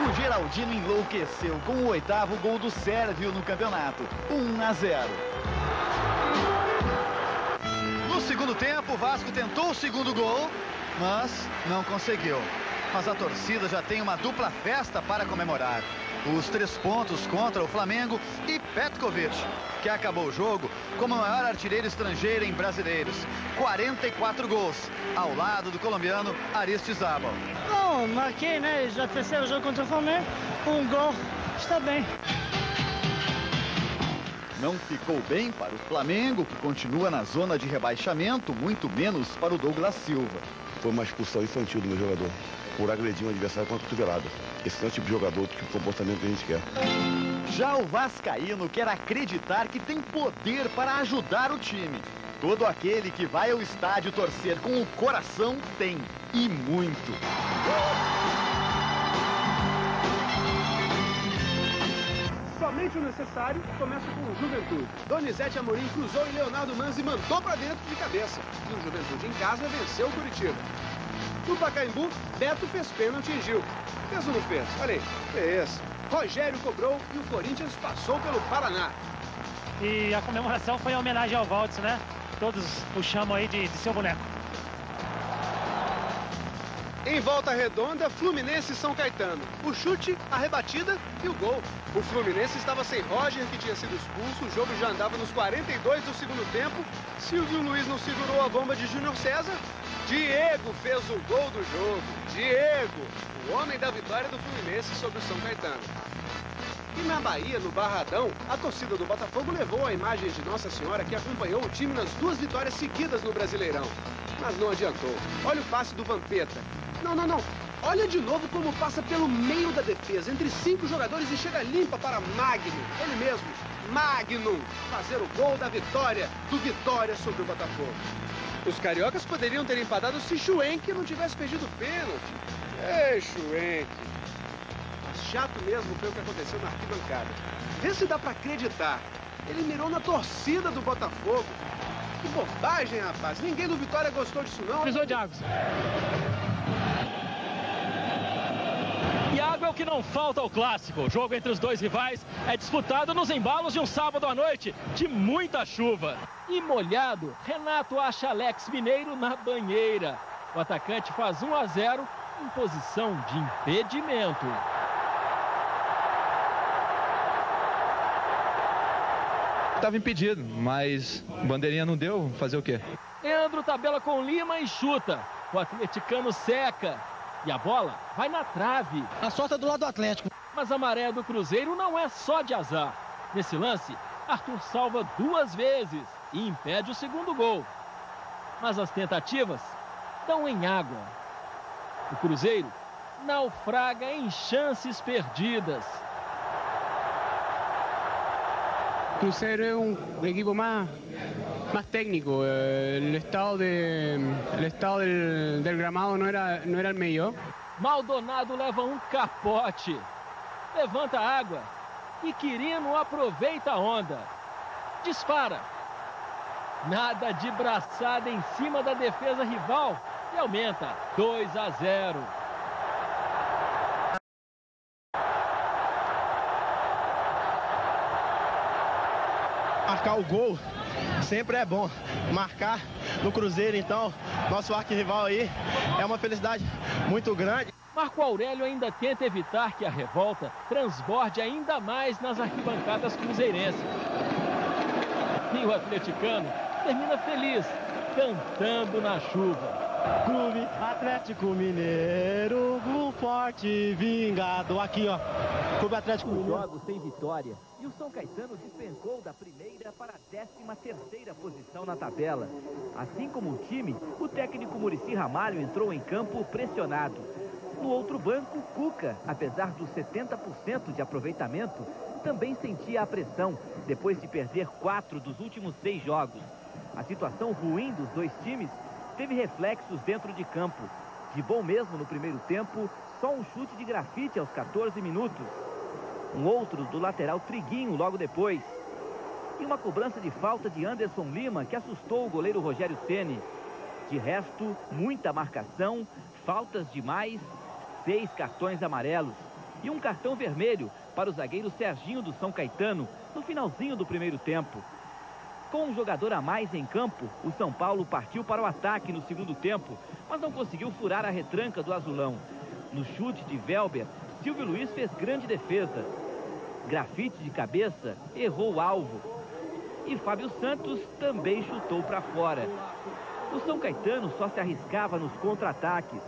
O Geraldino enlouqueceu com o 8º gol do Sérvio no campeonato. 1-0. No segundo tempo, o Vasco tentou o segundo gol, mas não conseguiu. Mas a torcida já tem uma dupla festa para comemorar. Os 3 pontos contra o Flamengo e Petkovic, que acabou o jogo como o maior artilheiro estrangeiro em brasileiros. 44 gols, ao lado do colombiano Aristizábal. Não, marquei, né? Já terceiro jogo contra o Flamengo, um gol, está bem. Não ficou bem para o Flamengo, que continua na zona de rebaixamento, muito menos para o Douglas Silva. Foi uma expulsão infantil do meu jogador, por agredir um adversário com a cotovelada. Esse não é o tipo de jogador, que comportamento que a gente quer. Já o Vascaíno quer acreditar que tem poder para ajudar o time. Todo aquele que vai ao estádio torcer com o coração tem, e muito. Somente o necessário, começa com o Juventude. Donizete Amorim cruzou e Leonardo Manzi mandou para dentro de cabeça. E o Juventude em casa venceu o Curitiba. No Pacaembu, Beto fez pênalti em Gil. Fez ou não fez? Olha aí, fez. Rogério cobrou e o Corinthians passou pelo Paraná. E a comemoração foi em homenagem ao Valdes, né? Todos o chamam aí de seu boneco. Em Volta Redonda, Fluminense e São Caetano. O chute, a rebatida e o gol. O Fluminense estava sem Roger, que tinha sido expulso. O jogo já andava nos 42 do segundo tempo. Silvio Luiz não segurou a bomba de Júnior César. Diego fez o gol do jogo. Diego, o homem da vitória do Fluminense sobre o São Caetano. E na Bahia, no Barradão, a torcida do Botafogo levou a imagem de Nossa Senhora, que acompanhou o time nas 2 vitórias seguidas no Brasileirão. Mas não adiantou. Olha o passe do Vampeta. Não. Olha de novo como passa pelo meio da defesa, entre 5 jogadores e chega limpa para Magno. Ele mesmo, Magno, fazer o gol da vitória, do Vitória sobre o Botafogo. Os cariocas poderiam ter empatado se Schwenk não tivesse perdido o pênalti. Ei, Schwenk. Mas chato mesmo foi o que aconteceu na arquibancada. Vê se dá para acreditar. Ele mirou na torcida do Botafogo. Que bobagem, rapaz. Ninguém do Vitória gostou disso, não. Precisou de água. E água é o que não falta ao clássico. O jogo entre os dois rivais é disputado nos embalos de um sábado à noite de muita chuva. E molhado, Renato acha Alex Mineiro na banheira. O atacante faz 1-0 em posição de impedimento. Estava impedido, mas bandeirinha não deu, fazer o quê? Leandro tabela com Lima e chuta. O atleticano seca. E a bola vai na trave. A sorte é do lado do Atlético. Mas a maré do Cruzeiro não é só de azar. Nesse lance, Arthur salva 2 vezes e impede o segundo gol. Mas as tentativas estão em água. O Cruzeiro naufraga em chances perdidas. Cruzeiro é um equipo mais técnico. El estado del gramado no era el mejor. Maldonado leva um capote. Levanta a água e Quirino aproveita a onda. Dispara. Nada de braçada em cima da defesa rival e aumenta 2-0. Marcar o gol sempre é bom. Marcar no Cruzeiro, então, nosso arquirrival aí, é uma felicidade muito grande. Marco Aurélio ainda tenta evitar que a revolta transborde ainda mais nas arquibancadas cruzeirenses. E o atleticano termina feliz, cantando na chuva. Clube Atlético Mineiro, um forte vingado. Aqui, ó. Clube Atlético Mineiro. Jogos sem vitória. E o São Caetano despencou da primeira para a 13ª posição na tabela. Assim como o time, o técnico Muricy Ramalho entrou em campo pressionado. No outro banco, Cuca, apesar dos 70% de aproveitamento, também sentia a pressão depois de perder 4 dos últimos 6 jogos. A situação ruim dos dois times teve reflexos dentro de campo. De bom mesmo no primeiro tempo, só um chute de grafite aos 14 minutos. Um outro do lateral Triguinho logo depois. E uma cobrança de falta de Anderson Lima que assustou o goleiro Rogério Ceni. De resto, muita marcação, faltas demais, 6 cartões amarelos e um cartão vermelho para o zagueiro Serginho do São Caetano no finalzinho do primeiro tempo. Com um jogador a mais em campo, o São Paulo partiu para o ataque no segundo tempo, mas não conseguiu furar a retranca do azulão. No chute de Welber, Silvio Luiz fez grande defesa. Grafite de cabeça, errou o alvo. E Fábio Santos também chutou para fora. O São Caetano só se arriscava nos contra-ataques.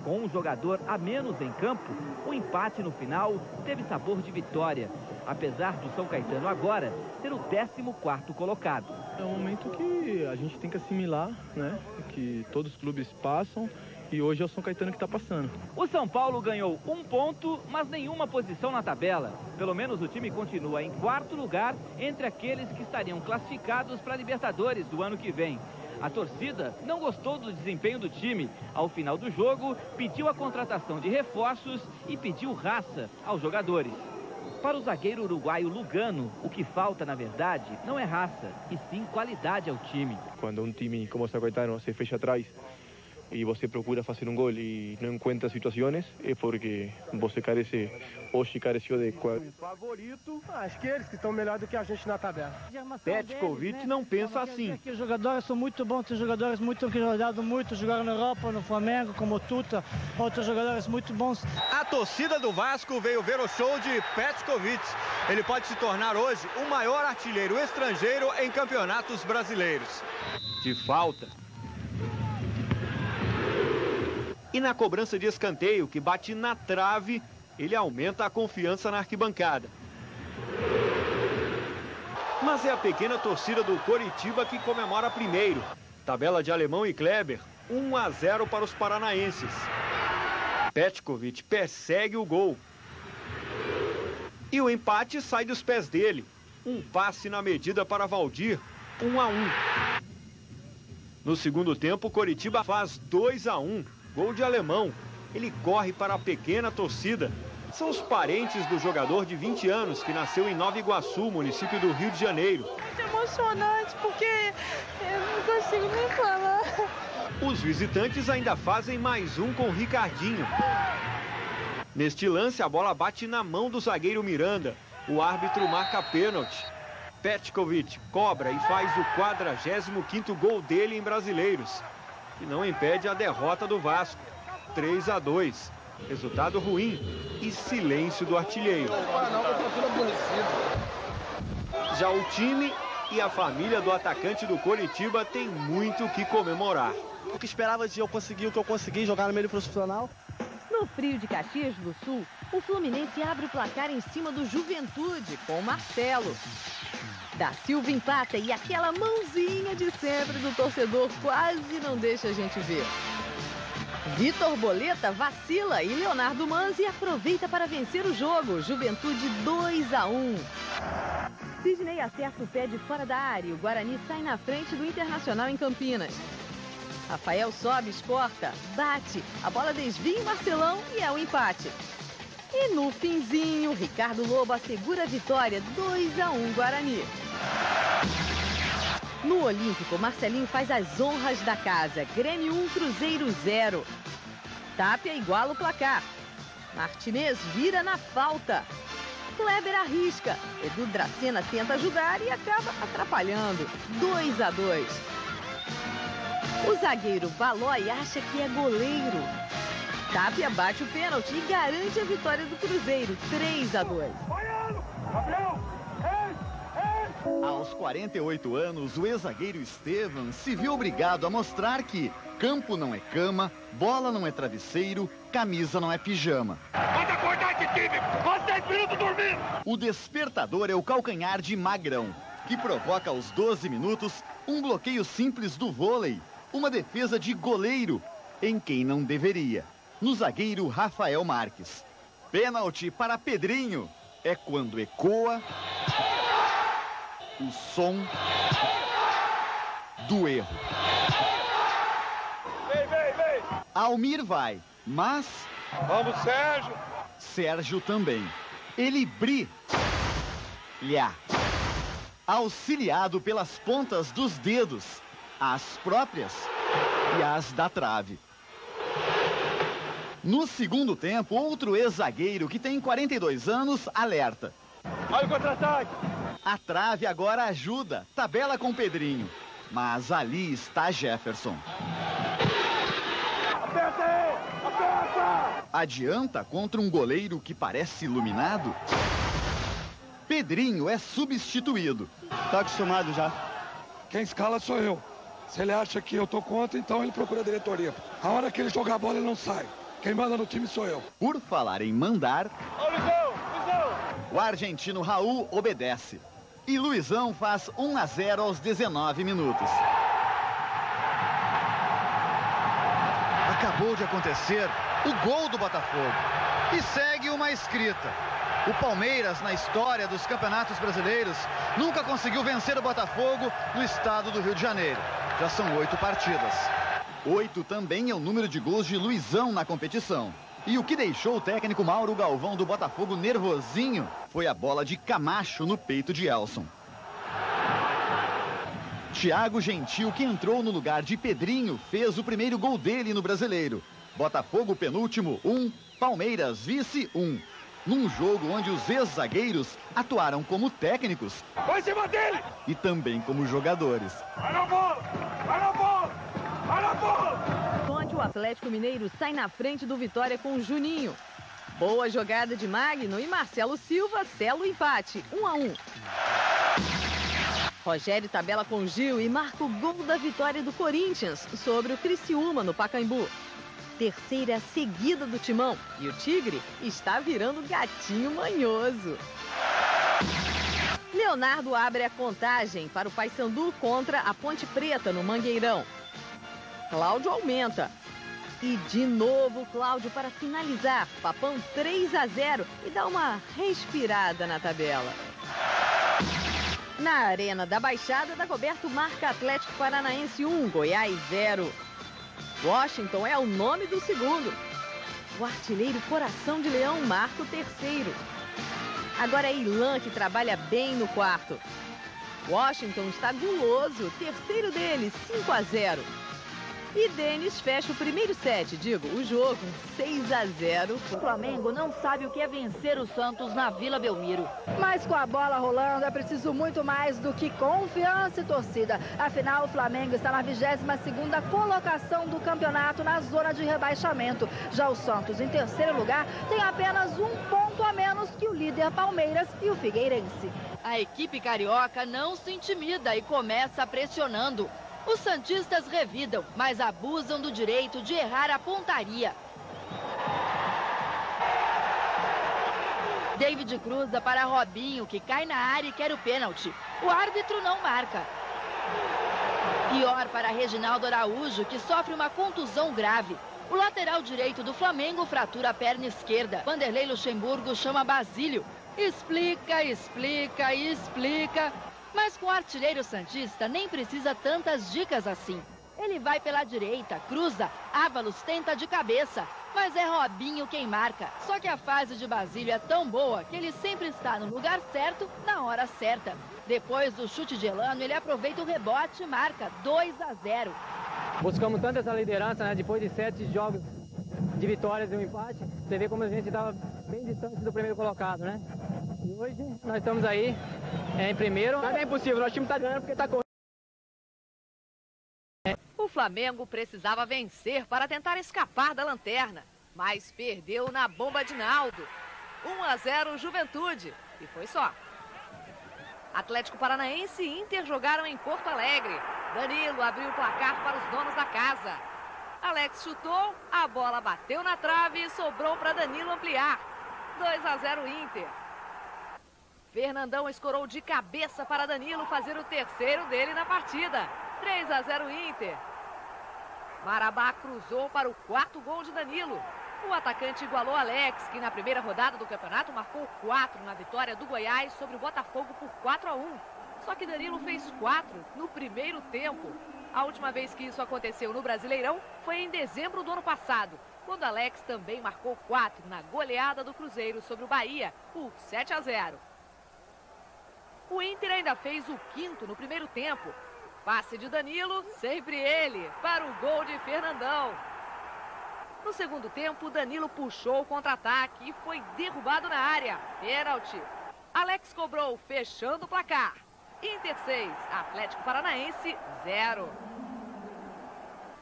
Com um jogador a menos em campo, o empate no final teve sabor de vitória. Apesar do São Caetano agora ser o 14º colocado. É um momento que a gente tem que assimilar, né? Que todos os clubes passam e hoje é o São Caetano que está passando. O São Paulo ganhou 1 ponto, mas nenhuma posição na tabela. Pelo menos o time continua em 4º lugar entre aqueles que estariam classificados para a Libertadores do ano que vem. A torcida não gostou do desempenho do time. Ao final do jogo, pediu a contratação de reforços e pediu raça aos jogadores. Para o zagueiro uruguaio Lugano, o que falta, na verdade, não é raça, e sim qualidade ao time. Quando um time como o São Caetano se fecha atrás e você procura fazer um gol e não encontra situações, é porque você hoje careceu de qualidade. Favorito, aqueles que estão melhor do que a gente na tabela. Petkovic não pensa assim. Os jogadores são muito bons, tem jogadores muito que jogaram muito, jogaram na Europa, no Flamengo, como Tuta, outros jogadores muito bons. A torcida do Vasco veio ver o show de Petkovic. Ele pode se tornar hoje o maior artilheiro estrangeiro em campeonatos brasileiros. De falta. E na cobrança de escanteio, que bate na trave, ele aumenta a confiança na arquibancada. Mas é a pequena torcida do Coritiba que comemora primeiro. Tabela de Alemão e Kleber, 1-0 para os paranaenses. Petkovic persegue o gol. E o empate sai dos pés dele. Um passe na medida para Valdir, 1-1. No segundo tempo, o Coritiba faz 2-1. Gol de Alemão. Ele corre para a pequena torcida. São os parentes do jogador de 20 anos que nasceu em Nova Iguaçu, município do Rio de Janeiro. É emocionante porque eu não consigo nem falar. Os visitantes ainda fazem mais um com Ricardinho. Neste lance, a bola bate na mão do zagueiro Miranda. O árbitro marca pênalti. Petkovic cobra e faz o 45º gol dele em Brasileiros. E não impede a derrota do Vasco. 3-2. Resultado ruim e silêncio do artilheiro. Já o time e a família do atacante do Coritiba têm muito o que comemorar. O que esperava de eu conseguir o que eu consegui, jogar no meio profissional. No Frio de Caxias do Sul, o Fluminense abre o placar em cima do Juventude, com Marcelo. Da Silva empata e aquela mãozinha de sempre do torcedor quase não deixa a gente ver. Vitor Boleta vacila e Leonardo Manzi aproveita para vencer o jogo. Juventude 2-1. Sidney acerta o pé de fora da área e o Guarani sai na frente do Internacional em Campinas. Rafael sobe, exporta, bate, a bola desvia em Marcelão e é o empate. E no finzinho, Ricardo Lobo assegura a vitória, 2-1 Guarani. No Olímpico, Marcelinho faz as honras da casa, Grêmio 1, Cruzeiro 0. Tapia iguala o placar. Martinez vira na falta. Kleber arrisca, Edu Dracena tenta ajudar e acaba atrapalhando, 2-2. O zagueiro Valoy acha que é goleiro. Tapia bate o pênalti e garante a vitória do Cruzeiro, 3-2. Aos 48 anos, o ex-zagueiro Estevam se viu obrigado a mostrar que campo não é cama, bola não é travesseiro, camisa não é pijama. Pode acordar esse time! Quase 10 minutos dormindo! O despertador é o calcanhar de Magrão, que provoca aos 12 minutos um bloqueio simples do vôlei. Uma defesa de goleiro em quem não deveria. No zagueiro Rafael Marques. Pênalti para Pedrinho. É quando ecoa o som do erro. Vem! Almir vai, mas... Vamos, Sérgio! Sérgio também. Ele brilha. Auxiliado pelas pontas dos dedos. As próprias e as da trave. No segundo tempo, outro ex-zagueiro que tem 42 anos alerta. Olha o contra-ataque! A trave agora ajuda, tabela com Pedrinho. Mas ali está Jefferson. Aperta aí! Aperta! Adianta contra um goleiro que parece iluminado? Pedrinho é substituído. Tá acostumado já. Quem escala sou eu. Se ele acha que eu tô contra, então ele procura a diretoria. A hora que ele jogar a bola, ele não sai. Quem manda no time sou eu. Por falar em mandar, Ô, Luizão! o argentino Raul obedece. E Luizão faz 1-0 aos 19 minutos. Acabou de acontecer o gol do Botafogo. E segue uma escrita. O Palmeiras, na história dos campeonatos brasileiros, nunca conseguiu vencer o Botafogo no estado do Rio de Janeiro. Já são 8 partidas. 8 também é o número de gols de Luizão na competição. E o que deixou o técnico Mauro Galvão do Botafogo nervosinho foi a bola de Camacho no peito de Elson. Thiago Gentil, que entrou no lugar de Pedrinho, fez o primeiro gol dele no Brasileiro. Botafogo penúltimo, 1, Palmeiras vice 1. Num jogo onde os ex-zagueiros atuaram como técnicos Vai em cima dele! e também como jogadores. Vai na bola! Vai na bola! Vai na bola! Onde o Atlético Mineiro sai na frente do Vitória com o Juninho. Boa jogada de Magno e Marcelo Silva sela o empate, 1-1. Rogério tabela com Gil e marca o gol da vitória do Corinthians sobre o Criciúma no Pacaembu. Terceira seguida do Timão e o Tigre está virando gatinho manhoso. Leonardo abre a contagem para o Paysandu contra a Ponte Preta no Mangueirão. Cláudio aumenta. E de novo Cláudio para finalizar. Papão 3-0 e dá uma respirada na tabela. Na Arena da Baixada, Dagoberto marca Atlético Paranaense 1, Goiás 0. Washington é o nome do segundo. O artilheiro Coração de Leão marca o terceiro. Agora é Ilan que trabalha bem no quarto. Washington está guloso, terceiro dele, 5-0. E Denis fecha o primeiro set, o jogo, 6-0. O Flamengo não sabe o que é vencer o Santos na Vila Belmiro. Mas com a bola rolando é preciso muito mais do que confiança e torcida. Afinal, o Flamengo está na 22ª colocação do campeonato na zona de rebaixamento. Já o Santos, em terceiro lugar, tem apenas um ponto a menos que o líder Palmeiras e o Figueirense. A equipe carioca não se intimida e começa pressionando. Os santistas revidam, mas abusam do direito de errar a pontaria. David cruza para Robinho, que cai na área e quer o pênalti. O árbitro não marca. Pior para Reginaldo Araújo, que sofre uma contusão grave. O lateral direito do Flamengo fratura a perna esquerda. Vanderlei Luxemburgo chama Basílio. Explica, explica, explica. Mas com o artilheiro santista nem precisa tantas dicas assim. Ele vai pela direita, cruza, Ávalos tenta de cabeça, mas é Robinho quem marca. Só que a fase de Basílio é tão boa que ele sempre está no lugar certo, na hora certa. Depois do chute de Elano, ele aproveita o rebote e marca 2-0. Buscamos tanto essa liderança, depois de 7 jogos de vitórias e um empate, você vê como a gente estava bem distante do primeiro colocado, né? E hoje nós estamos aí em primeiro. Nada é impossível, nosso time está ganhando porque está correndo. O Flamengo precisava vencer para tentar escapar da lanterna, mas perdeu na bomba de Naldo. 1-0 Juventude, e foi só. Atlético Paranaense e Inter jogaram em Porto Alegre. Danilo abriu o placar para os donos da casa. Alex chutou, a bola bateu na trave e sobrou para Danilo ampliar. 2-0 Inter. Fernandão escorou de cabeça para Danilo fazer o terceiro dele na partida. 3-0 Inter. Marabá cruzou para o 4º gol de Danilo. O atacante igualou Alex, que na primeira rodada do campeonato marcou 4 na vitória do Goiás sobre o Botafogo por 4-1. Só que Danilo fez 4 no primeiro tempo. A última vez que isso aconteceu no Brasileirão foi em dezembro do ano passado, quando Alex também marcou 4 na goleada do Cruzeiro sobre o Bahia por 7-0. O Inter ainda fez o 5º no primeiro tempo. Passe de Danilo, sempre ele, para o gol de Fernandão. No segundo tempo, Danilo puxou o contra-ataque e foi derrubado na área. Pênalti. Alex cobrou, fechando o placar. Inter 6, Atlético Paranaense 0.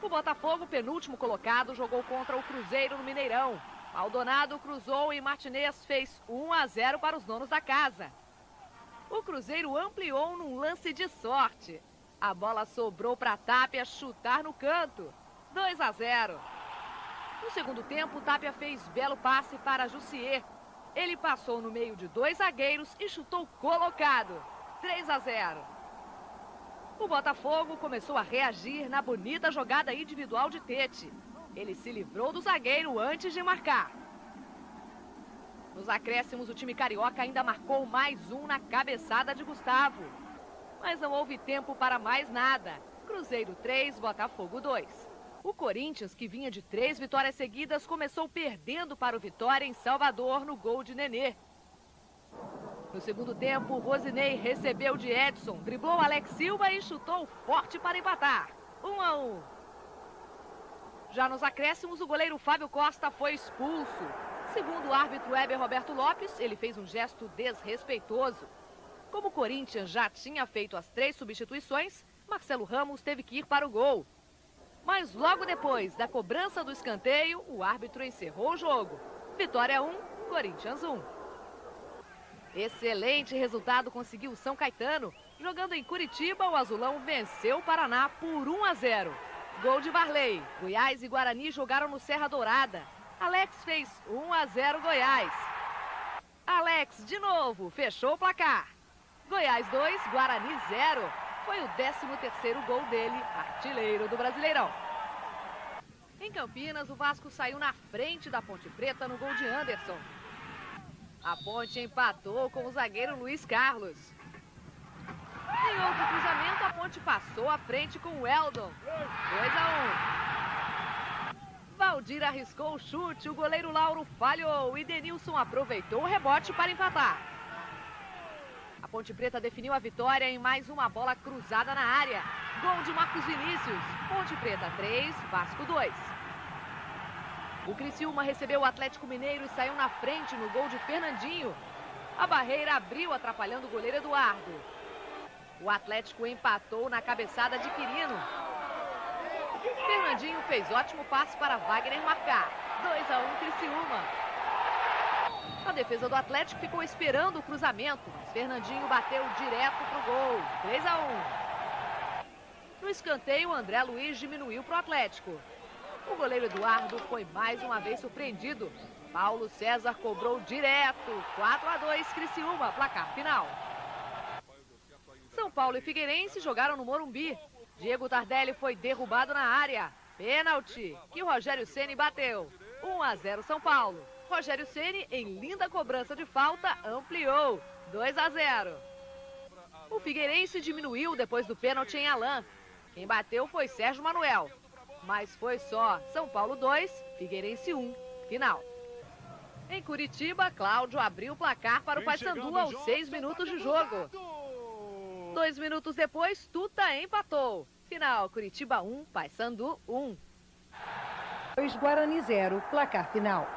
O Botafogo, penúltimo colocado, jogou contra o Cruzeiro no Mineirão. Maldonado cruzou e Martinez fez 1-0 para os donos da casa. O Cruzeiro ampliou num lance de sorte. A bola sobrou para Tapia chutar no canto. 2-0. No segundo tempo, Tapia fez belo passe para Jussier. Ele passou no meio de 2 zagueiros e chutou colocado. 3-0. O Botafogo começou a reagir na bonita jogada individual de Tete. Ele se livrou do zagueiro antes de marcar. Nos acréscimos, o time carioca ainda marcou mais um na cabeçada de Gustavo. Mas não houve tempo para mais nada. Cruzeiro 3, Botafogo 2. O Corinthians, que vinha de 3 vitórias seguidas, começou perdendo para o Vitória em Salvador no gol de Nenê. No segundo tempo, Rosinei recebeu de Edson, driblou Alex Silva e chutou forte para empatar. 1-1. Já nos acréscimos, o goleiro Fábio Costa foi expulso. Segundo o árbitro Weber Roberto Lopes, ele fez um gesto desrespeitoso. Como o Corinthians já tinha feito as 3 substituições, Marcelo Ramos teve que ir para o gol. Mas logo depois da cobrança do escanteio, o árbitro encerrou o jogo. Vitória 1, Corinthians 1. Excelente resultado conseguiu o São Caetano. Jogando em Curitiba, o azulão venceu o Paraná por 1-0. Gol de Varley. Goiás e Guarani jogaram no Serra Dourada. Alex fez 1-0 Goiás. Alex, de novo, fechou o placar. Goiás 2, Guarani 0. Foi o 13º gol dele, artilheiro do Brasileirão. Em Campinas, o Vasco saiu na frente da Ponte Preta no gol de Anderson. A Ponte empatou com o zagueiro Luiz Carlos. Em outro cruzamento, a Ponte passou à frente com o Eldon. 2-1. Valdir arriscou o chute, o goleiro Lauro falhou e Denilson aproveitou o rebote para empatar. A Ponte Preta definiu a vitória em mais uma bola cruzada na área. Gol de Marcos Vinícius. Ponte Preta 3, Vasco 2. O Criciúma recebeu o Atlético Mineiro e saiu na frente no gol de Fernandinho. A barreira abriu, atrapalhando o goleiro Eduardo. O Atlético empatou na cabeçada de Quirino. Fernandinho fez ótimo passe para Wagner marcar. 2-1 Criciúma. A defesa do Atlético ficou esperando o cruzamento, mas Fernandinho bateu direto pro gol. 3-1. No escanteio, André Luiz diminuiu para o Atlético. O goleiro Eduardo foi mais uma vez surpreendido. Paulo César cobrou direto. 4-2 Criciúma, placar final. São Paulo e Figueirense jogaram no Morumbi. Diego Tardelli foi derrubado na área. Pênalti, que o Rogério Ceni bateu. 1-0 São Paulo. Rogério Ceni, em linda cobrança de falta, ampliou. 2-0. O Figueirense diminuiu depois do pênalti em Alain. Quem bateu foi Sérgio Manuel. Mas foi só. São Paulo 2, Figueirense 1. Final. Em Curitiba, Cláudio abriu o placar para o Paysandu aos 6 minutos de jogo. 2 minutos depois, Tuta empatou. Final, Curitiba 1, Paysandu 1. 2 Guarani 0, placar final.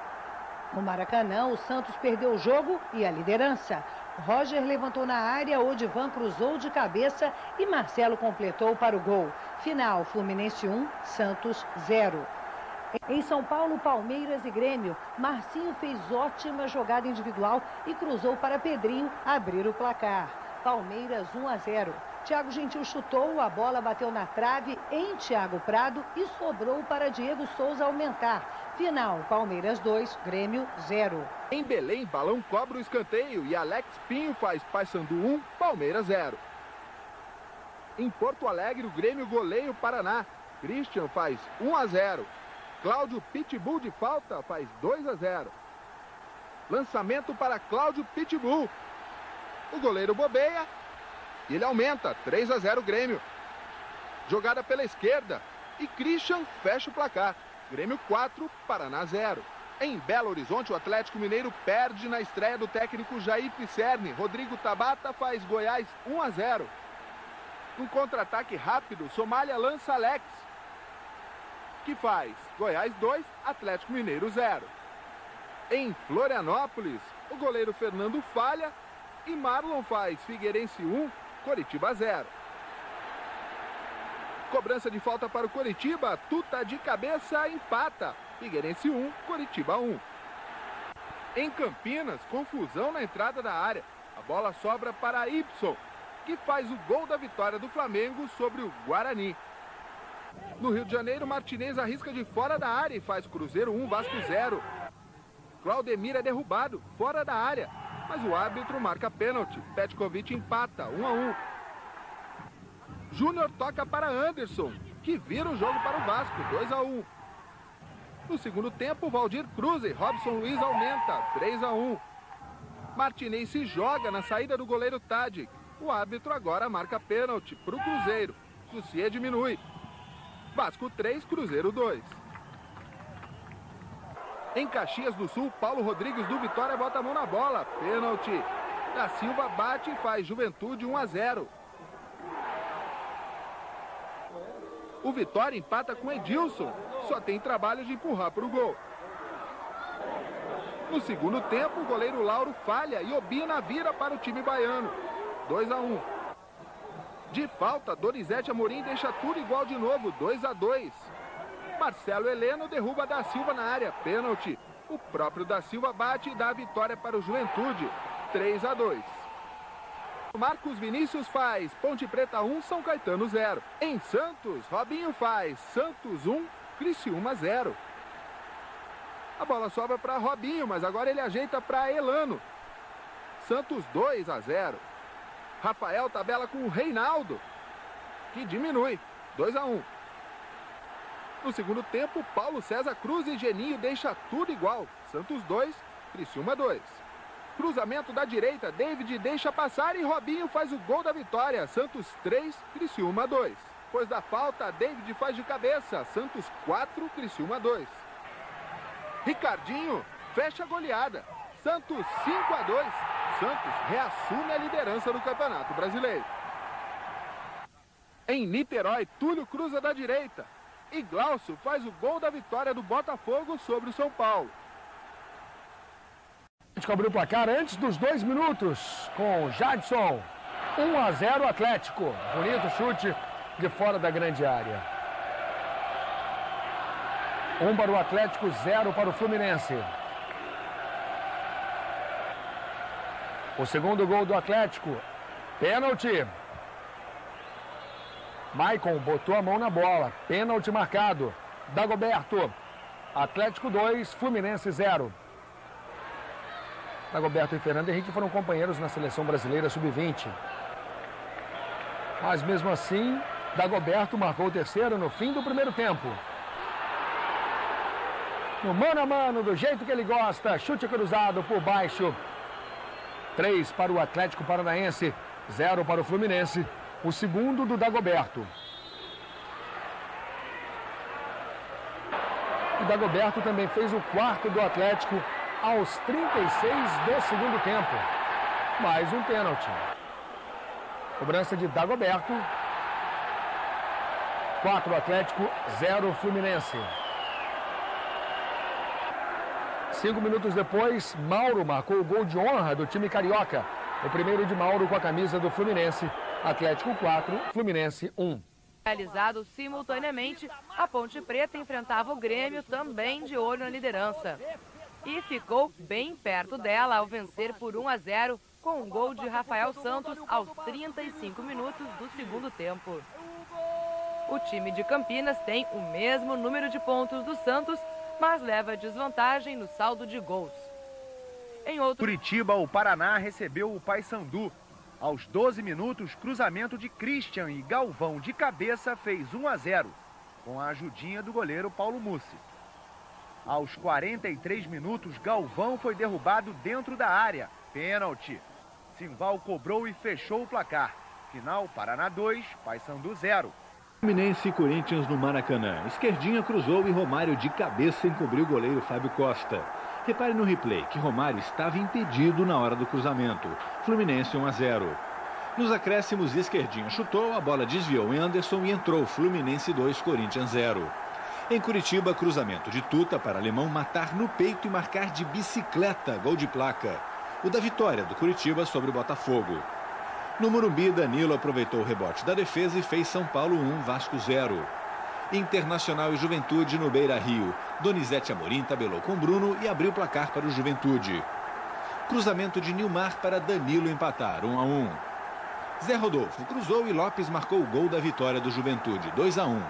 No Maracanã, o Santos perdeu o jogo e a liderança. Roger levantou na área, Odivan cruzou de cabeça e Marcelo completou para o gol. Final, Fluminense 1, Santos 0. Em São Paulo, Palmeiras e Grêmio, Marcinho fez ótima jogada individual e cruzou para Pedrinho abrir o placar. Palmeiras 1-0. Thiago Gentil chutou, a bola bateu na trave em Thiago Prado e sobrou para Diego Souza aumentar. Final, Palmeiras 2, Grêmio 0. Em Belém, Balão cobra o escanteio e Alex Pinho faz Paysandu 1, Palmeiras 0. Em Porto Alegre, o Grêmio goleia o Paraná. Christian faz 1-0. Cláudio Pitbull de falta faz 2-0. Lançamento para Cláudio Pitbull. O goleiro bobeia e ele aumenta. 3-0 Grêmio. Jogada pela esquerda e Christian fecha o placar. Grêmio 4, Paraná 0. Em Belo Horizonte, o Atlético Mineiro perde na estreia do técnico Jair Pisserni. Rodrigo Tabata faz Goiás 1-0. Um contra-ataque rápido, Somália lança Alex, que faz Goiás 2, Atlético Mineiro 0. Em Florianópolis, o goleiro Fernando falha e Marlon faz Figueirense 1, Coritiba 0. Cobrança de falta para o Coritiba, Tuta de cabeça empata. Figueirense 1, Coritiba 1. Em Campinas, confusão na entrada da área. A bola sobra para Ibson, que faz o gol da vitória do Flamengo sobre o Guarani. No Rio de Janeiro, Martinez arrisca de fora da área e faz Cruzeiro 1, Vasco 0. Claudemir é derrubado, fora da área, mas o árbitro marca pênalti. Petkovic empata, 1-1. Júnior toca para Anderson, que vira o jogo para o Vasco, 2-1. No segundo tempo, Valdir cruza e Robson Luiz aumenta, 3-1. Martinez se joga na saída do goleiro Tadic. O árbitro agora marca pênalti para o Cruzeiro. Lucia diminui. Vasco 3, Cruzeiro 2. Em Caxias do Sul, Paulo Rodrigues do Vitória bota a mão na bola. Pênalti. Da Silva bate e faz Juventude 1-0. O Vitória empata com Edilson. Só tem trabalho de empurrar para o gol. No segundo tempo, o goleiro Lauro falha e Obina vira para o time baiano. 2-1. De falta, Donizete Amorim deixa tudo igual de novo. 2-2. Marcelo Heleno derruba Da Silva na área. Pênalti. O próprio Da Silva bate e dá a vitória para o Juventude. 3-2. Marcos Vinícius faz Ponte Preta 1, São Caetano 0. Em Santos, Robinho faz Santos 1, Criciúma 0. A bola sobra para Robinho, mas agora ele ajeita para Elano. Santos 2-0. Rafael tabela com o Reinaldo, que diminui. 2-1. No segundo tempo, Paulo César Cruz e Geninho deixa tudo igual. Santos 2, Criciúma 2. Cruzamento da direita, David deixa passar e Robinho faz o gol da vitória. Santos 3, Criciúma 2. Depois da falta, David faz de cabeça. Santos 4, Criciúma 2. Ricardinho fecha a goleada. Santos 5-2. Santos reassume a liderança do Campeonato Brasileiro. Em Niterói, Túlio cruza da direita. E Glaucio faz o gol da vitória do Botafogo sobre o São Paulo. Abriu o placar antes dos 2 minutos com Jadson. 1-0 Atlético. Bonito chute de fora da grande área. 1 para o Atlético, 0 para o Fluminense. O segundo gol do Atlético. Pênalti. Maicon botou a mão na bola. Pênalti marcado. Dagoberto. Atlético 2, Fluminense 0. Dagoberto e Fernando Henrique foram companheiros na seleção brasileira sub-20. Mas mesmo assim, Dagoberto marcou o terceiro no fim do primeiro tempo. No mano a mano, do jeito que ele gosta, chute cruzado por baixo. 3 para o Atlético Paranaense, 0 para o Fluminense. O segundo do Dagoberto. O Dagoberto também fez o quarto do Atlético aos 36 do segundo tempo. Mais um pênalti. Cobrança de Dagoberto. 4 Atlético, 0 Fluminense. 5 minutos depois, Mauro marcou o gol de honra do time carioca. O primeiro de Mauro com a camisa do Fluminense. Atlético 4, Fluminense 1. Realizado simultaneamente, a Ponte Preta enfrentava o Grêmio também de olho na liderança. E ficou bem perto dela ao vencer por 1-0 com um gol de Rafael Santos aos 35 minutos do segundo tempo. O time de Campinas tem o mesmo número de pontos do Santos, mas leva desvantagem no saldo de gols. Em outro... Curitiba, o Paraná recebeu o Paysandu. Aos 12 minutos, cruzamento de Christian e Galvão de cabeça fez 1-0, com a ajudinha do goleiro Paulo Mussi. Aos 43 minutos, Galvão foi derrubado dentro da área. Pênalti. Simval cobrou e fechou o placar. Final, Paraná 2, Paysandu 0. Fluminense e Corinthians no Maracanã. Esquerdinha cruzou e Romário de cabeça encobriu o goleiro Fábio Costa. Repare no replay que Romário estava impedido na hora do cruzamento. Fluminense 1-0. Nos acréscimos, Esquerdinha chutou, a bola desviou em Anderson e entrou. Fluminense 2, Corinthians 0. Em Curitiba, cruzamento de Tuta para Alemão matar no peito e marcar de bicicleta, gol de placa. O da vitória do Curitiba sobre o Botafogo. No Morumbi, Danilo aproveitou o rebote da defesa e fez São Paulo 1, Vasco 0. Internacional e Juventude no Beira-Rio. Donizete Amorim tabelou com Bruno e abriu o placar para o Juventude. Cruzamento de Nilmar para Danilo empatar, 1-1. Zé Rodolfo cruzou e Lopes marcou o gol da vitória do Juventude, 2-1.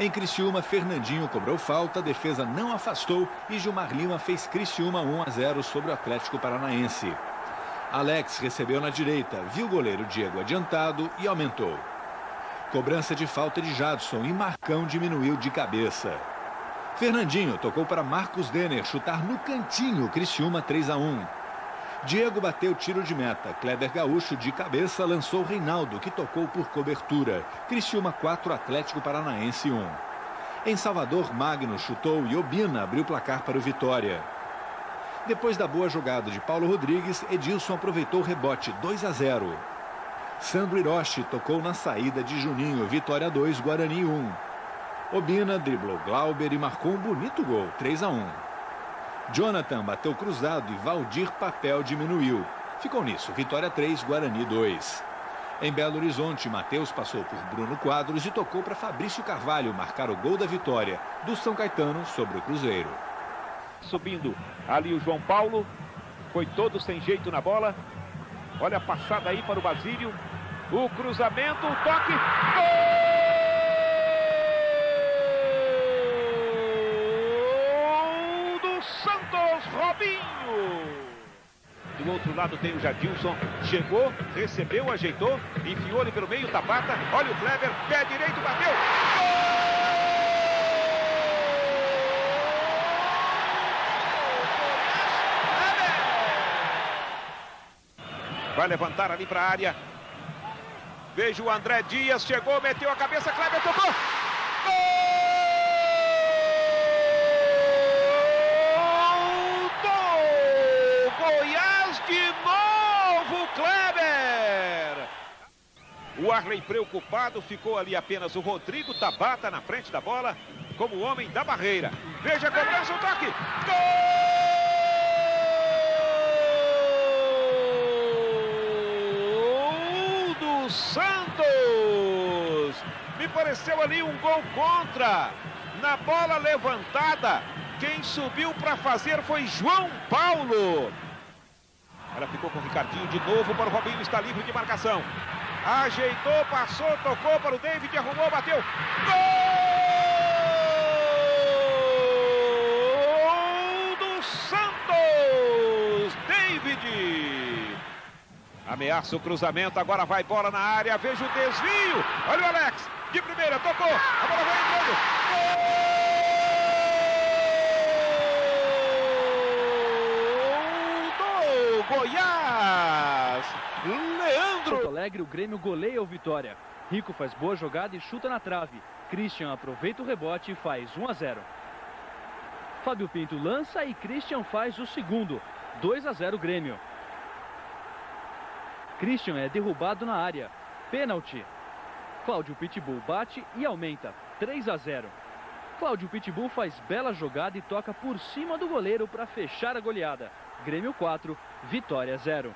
Em Criciúma, Fernandinho cobrou falta, a defesa não afastou e Gilmar Lima fez Criciúma 1-0 sobre o Atlético Paranaense. Alex recebeu na direita, viu o goleiro Diego adiantado e aumentou. Cobrança de falta de Jadson e Marcão diminuiu de cabeça. Fernandinho tocou para Marcos Denner chutar no cantinho, Criciúma 3-1. Diego bateu tiro de meta, Kleber Gaúcho de cabeça lançou Reinaldo, que tocou por cobertura. Criciúma 4, Atlético Paranaense 1. Em Salvador, Magno chutou e Obina abriu o placar para o Vitória. Depois da boa jogada de Paulo Rodrigues, Edilson aproveitou o rebote, 2-0. Sandro Hiroshi tocou na saída de Juninho, Vitória 2, Guarani 1. Obina driblou Glauber e marcou um bonito gol, 3-1. Jonathan bateu cruzado e Valdir Papel diminuiu. Ficou nisso, Vitória 3, Guarani 2. Em Belo Horizonte, Matheus passou por Bruno Quadros e tocou para Fabrício Carvalho marcar o gol da vitória do São Caetano sobre o Cruzeiro. Subindo ali o João Paulo, foi todo sem jeito na bola. Olha a passada aí para o Basílio. O cruzamento, o toque. Gol do Santos, Robinho. Do outro lado tem o Jadilson. Chegou, recebeu, ajeitou, enfiou ali pelo meio, Tabata. Olha o Kleber, pé direito, bateu. Vai levantar ali para a área. Veja o André Dias, chegou, meteu a cabeça, Kleber tocou. Gol do Goiás de novo, Kleber. O Arley preocupado, ficou ali apenas o Rodrigo Tabata na frente da bola, como homem da barreira. Veja a cobrança, o toque. Gol! Santos! Me pareceu ali um gol contra. Na bola levantada, quem subiu para fazer foi João Paulo. Ela ficou com o Ricardinho de novo para o Robinho, está livre de marcação. Ajeitou, passou, tocou para o David, arrumou, bateu. Gol do Santos! David! Ameaça o cruzamento, agora vai bola na área, veja o desvio. Olha o Alex, de primeira, tocou, a bola vai entrando. Gol do Goiás, Leandro. Porto Alegre, o Grêmio goleia o Vitória. Rico faz boa jogada e chuta na trave. Christian aproveita o rebote e faz 1-0. Fábio Pinto lança e Christian faz o segundo, 2-0 Grêmio. Christian é derrubado na área. Pênalti. Cláudio Pitbull bate e aumenta. 3-0. Cláudio Pitbull faz bela jogada e toca por cima do goleiro para fechar a goleada. Grêmio 4, Vitória 0.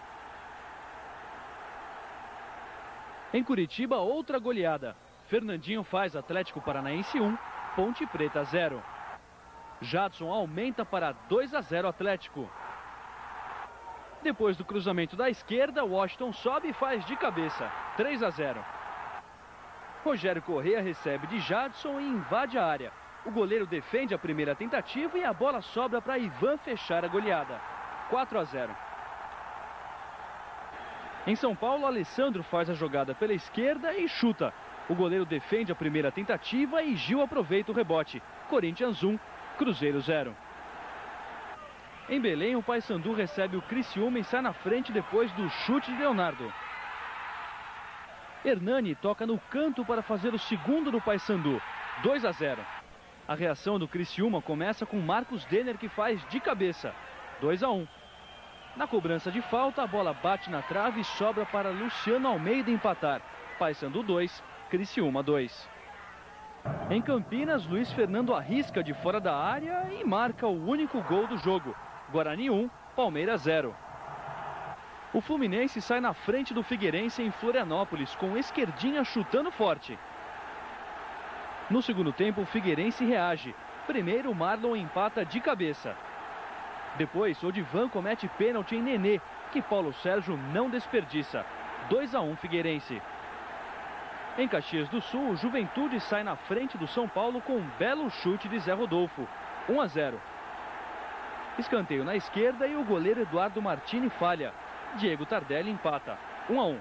Em Curitiba, outra goleada. Fernandinho faz Atlético Paranaense 1, Ponte Preta 0. Jadson aumenta para 2-0 Atlético. Depois do cruzamento da esquerda, Washington sobe e faz de cabeça, 3-0. Rogério Corrêa recebe de Jadson e invade a área. O goleiro defende a primeira tentativa e a bola sobra para Ivan fechar a goleada, 4-0. Em São Paulo, Alessandro faz a jogada pela esquerda e chuta. O goleiro defende a primeira tentativa e Gil aproveita o rebote. Corinthians 1, Cruzeiro 0. Em Belém, o Paysandu recebe o Criciúma e sai na frente depois do chute de Leonardo. Hernani toca no canto para fazer o segundo do Paysandu, 2-0. A reação do Criciúma começa com Marcos Denner que faz de cabeça, 2-1. Na cobrança de falta, a bola bate na trave e sobra para Luciano Almeida empatar. Paysandu 2, Criciúma 2. Em Campinas, Luiz Fernando arrisca de fora da área e marca o único gol do jogo. Guarani 1, Palmeiras 0. O Fluminense sai na frente do Figueirense em Florianópolis, com Esquerdinha chutando forte. No segundo tempo, o Figueirense reage. Primeiro, o Marlon empata de cabeça. Depois, Odivan comete pênalti em Nenê, que Paulo Sérgio não desperdiça. 2-1 Figueirense. Em Caxias do Sul, o Juventude sai na frente do São Paulo com um belo chute de Zé Rodolfo, 1-0. Escanteio na esquerda e o goleiro Eduardo Martini falha. Diego Tardelli empata, 1-1.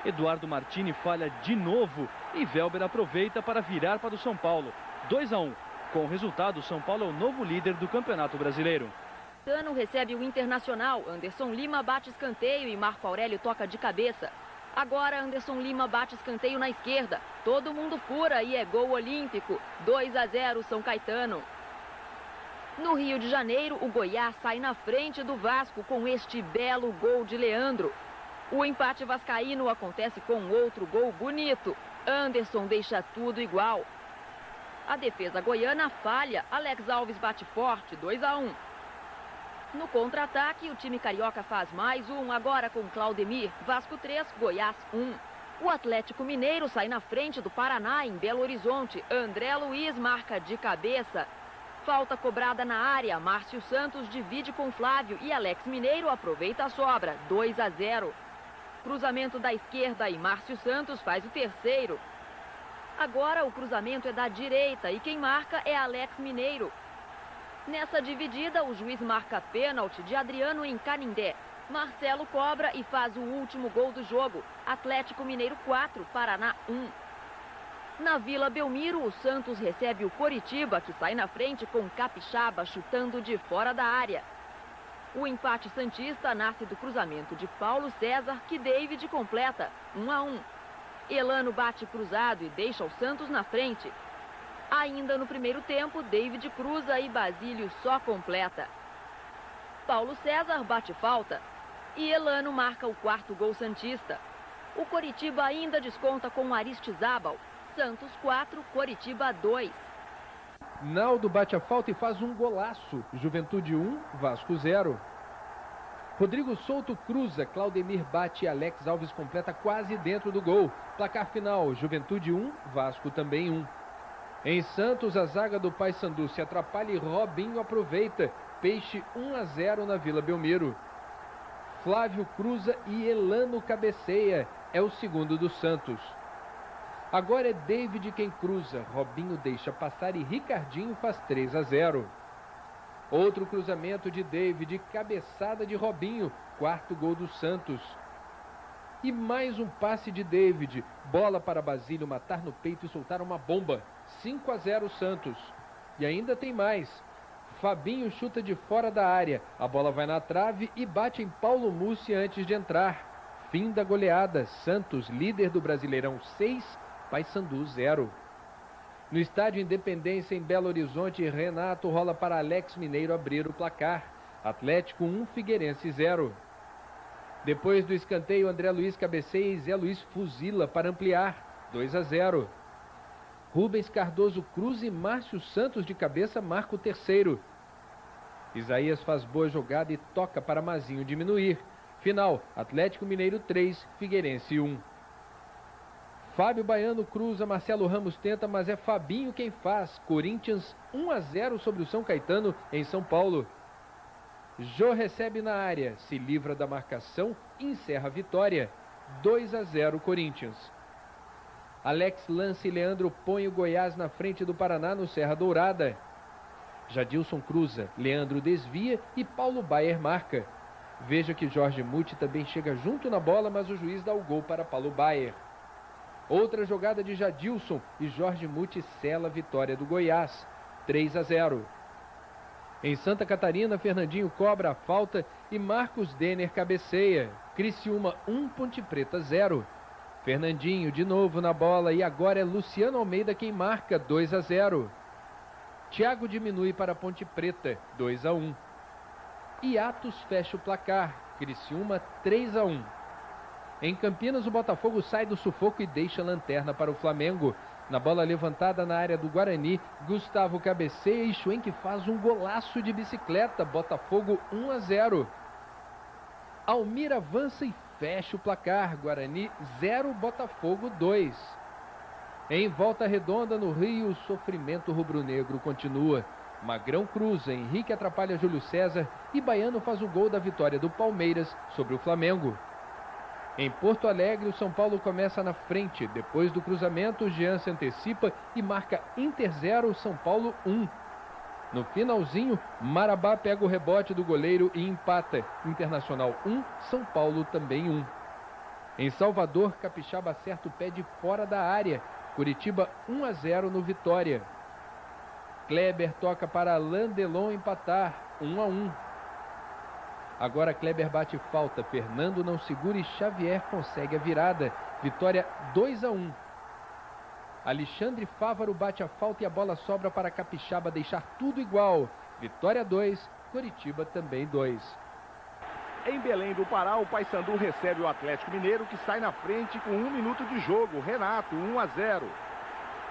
Eduardo Martini falha de novo e Velber aproveita para virar para o São Paulo, 2-1. Com o resultado, o São Paulo é o novo líder do Campeonato Brasileiro. Cano recebe o Internacional. Anderson Lima bate escanteio e Marco Aurélio toca de cabeça. Agora Anderson Lima bate escanteio na esquerda. Todo mundo fura e é gol olímpico. 2-0 São Caetano. No Rio de Janeiro, o Goiás sai na frente do Vasco com este belo gol de Leandro. O empate vascaíno acontece com outro gol bonito. Anderson deixa tudo igual. A defesa goiana falha. Alex Alves bate forte, 2-1. No contra-ataque, o time carioca faz mais um, agora com Claudemir. Vasco 3, Goiás 1. O Atlético Mineiro sai na frente do Paraná, em Belo Horizonte. André Luiz marca de cabeça. Falta cobrada na área. Márcio Santos divide com Flávio e Alex Mineiro aproveita a sobra, 2-0. Cruzamento da esquerda e Márcio Santos faz o terceiro. Agora o cruzamento é da direita e quem marca é Alex Mineiro. Nessa dividida, o juiz marca pênalti de Adriano em Canindé. Marcelo cobra e faz o último gol do jogo. Atlético Mineiro 4, Paraná 1. Na Vila Belmiro, o Santos recebe o Coritiba, que sai na frente com Capixaba chutando de fora da área. O empate santista nasce do cruzamento de Paulo César, que David completa, 1-1. Elano bate cruzado e deixa o Santos na frente. Ainda no primeiro tempo, David cruza e Basílio só completa. Paulo César bate falta e Elano marca o quarto gol santista. O Coritiba ainda desconta com Aristizábal. Santos 4, Coritiba 2. Naldo bate a falta e faz um golaço. Juventude 1, Vasco 0. Rodrigo Souto cruza, Claudemir bate e Alex Alves completa quase dentro do gol. Placar final, Juventude 1, Vasco também 1. Em Santos, a zaga do Paysandu se atrapalha e Robinho aproveita. Peixe 1-0 na Vila Belmiro. Flávio cruza e Elano cabeceia. É o segundo do Santos. Agora é David quem cruza. Robinho deixa passar e Ricardinho faz 3-0. Outro cruzamento de David, cabeçada de Robinho. Quarto gol do Santos. E mais um passe de David. Bola para Basílio matar no peito e soltar uma bomba. 5-0 Santos. E ainda tem mais. Fabinho chuta de fora da área. A bola vai na trave e bate em Paulo Mussi antes de entrar. Fim da goleada. Santos, líder do Brasileirão 6, Paysandu 0. No estádio Independência, em Belo Horizonte, Renato rola para Alex Mineiro abrir o placar. Atlético 1, Figueirense 0. Depois do escanteio, André Luiz cabeceia e Zé Luiz fuzila para ampliar. 2-0. Rubens Cardoso cruza e Márcio Santos de cabeça marca o terceiro. Isaías faz boa jogada e toca para Mazinho diminuir. Final, Atlético Mineiro 3, Figueirense 1. Fábio Baiano cruza, Marcelo Ramos tenta, mas é Fabinho quem faz. Corinthians 1-0 sobre o São Caetano em São Paulo. Jô recebe na área, se livra da marcação e encerra a vitória. 2-0 Corinthians. Alex lança e Leandro põe o Goiás na frente do Paraná no Serra Dourada. Jadilson cruza, Leandro desvia e Paulo Baier marca. Veja que Jorge Muti também chega junto na bola, mas o juiz dá o gol para Paulo Baier. Outra jogada de Jadilson e Jorge Muti sela a vitória do Goiás. 3-0. Em Santa Catarina, Fernandinho cobra a falta e Marcos Denner cabeceia. Criciúma 1, Ponte Preta 0. Fernandinho de novo na bola e agora é Luciano Almeida quem marca. 2-0. Thiago diminui para Ponte Preta. 2-1. E Atos fecha o placar. Criciúma 3-1. Em Campinas, o Botafogo sai do sufoco e deixa a lanterna para o Flamengo. Na bola levantada na área do Guarani, Gustavo cabeceia e Schwenk faz um golaço de bicicleta. Botafogo 1-0. Almir avança e fecha o placar. Guarani 0, Botafogo 2. Em Volta Redonda, no Rio, o sofrimento rubro-negro continua. Magrão cruza, Henrique atrapalha Júlio César e Baiano faz o gol da vitória do Palmeiras sobre o Flamengo. Em Porto Alegre, o São Paulo começa na frente. Depois do cruzamento, o Jean se antecipa e marca Inter 0, São Paulo 1. No finalzinho, Marabá pega o rebote do goleiro e empata. Internacional 1, São Paulo também 1. Em Salvador, Capixaba acerta o pé de fora da área. Curitiba 1-0 no Vitória. Kleber toca para Alain Delon empatar, 1-1. Agora Kleber bate falta, Fernando não segura e Xavier consegue a virada. Vitória 2-1. Alexandre Fávaro bate a falta e a bola sobra para Capixaba deixar tudo igual. Vitória 2, Coritiba também 2. Em Belém do Pará, o Paysandu recebe o Atlético Mineiro, que sai na frente com 1 minuto de jogo. Renato, 1-0.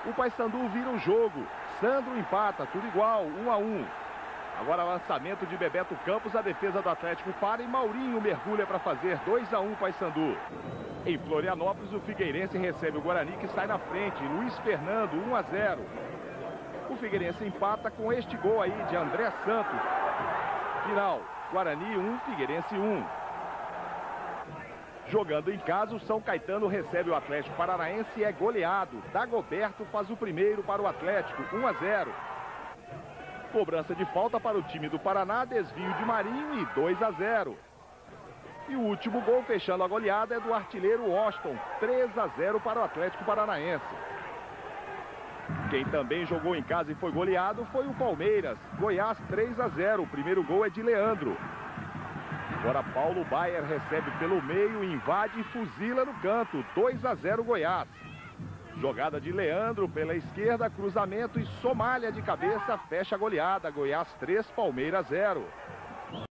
O Paysandu vira o jogo. Sandro empata, tudo igual, 1-1. Agora lançamento de Bebeto Campos, a defesa do Atlético para e Maurinho mergulha para fazer 2-1 Paysandu. Em Florianópolis, o Figueirense recebe o Guarani, que sai na frente. Luiz Fernando, 1-0. O Figueirense empata com este gol aí de André Santos. Final, Guarani 1, Figueirense 1. Jogando em casa, o São Caetano recebe o Atlético Paranaense e é goleado. Dagoberto faz o primeiro para o Atlético, 1-0. Cobrança de falta para o time do Paraná, desvio de Marinho e 2-0. E o último gol fechando a goleada é do artilheiro Washington, 3-0 para o Atlético Paranaense. Quem também jogou em casa e foi goleado foi o Palmeiras. Goiás 3-0, o primeiro gol é de Leandro. Agora Paulo Baier recebe pelo meio, invade e fuzila no canto, 2-0 Goiás. Jogada de Leandro pela esquerda, cruzamento e Somália de cabeça, fecha a goleada. Goiás 3, Palmeiras 0.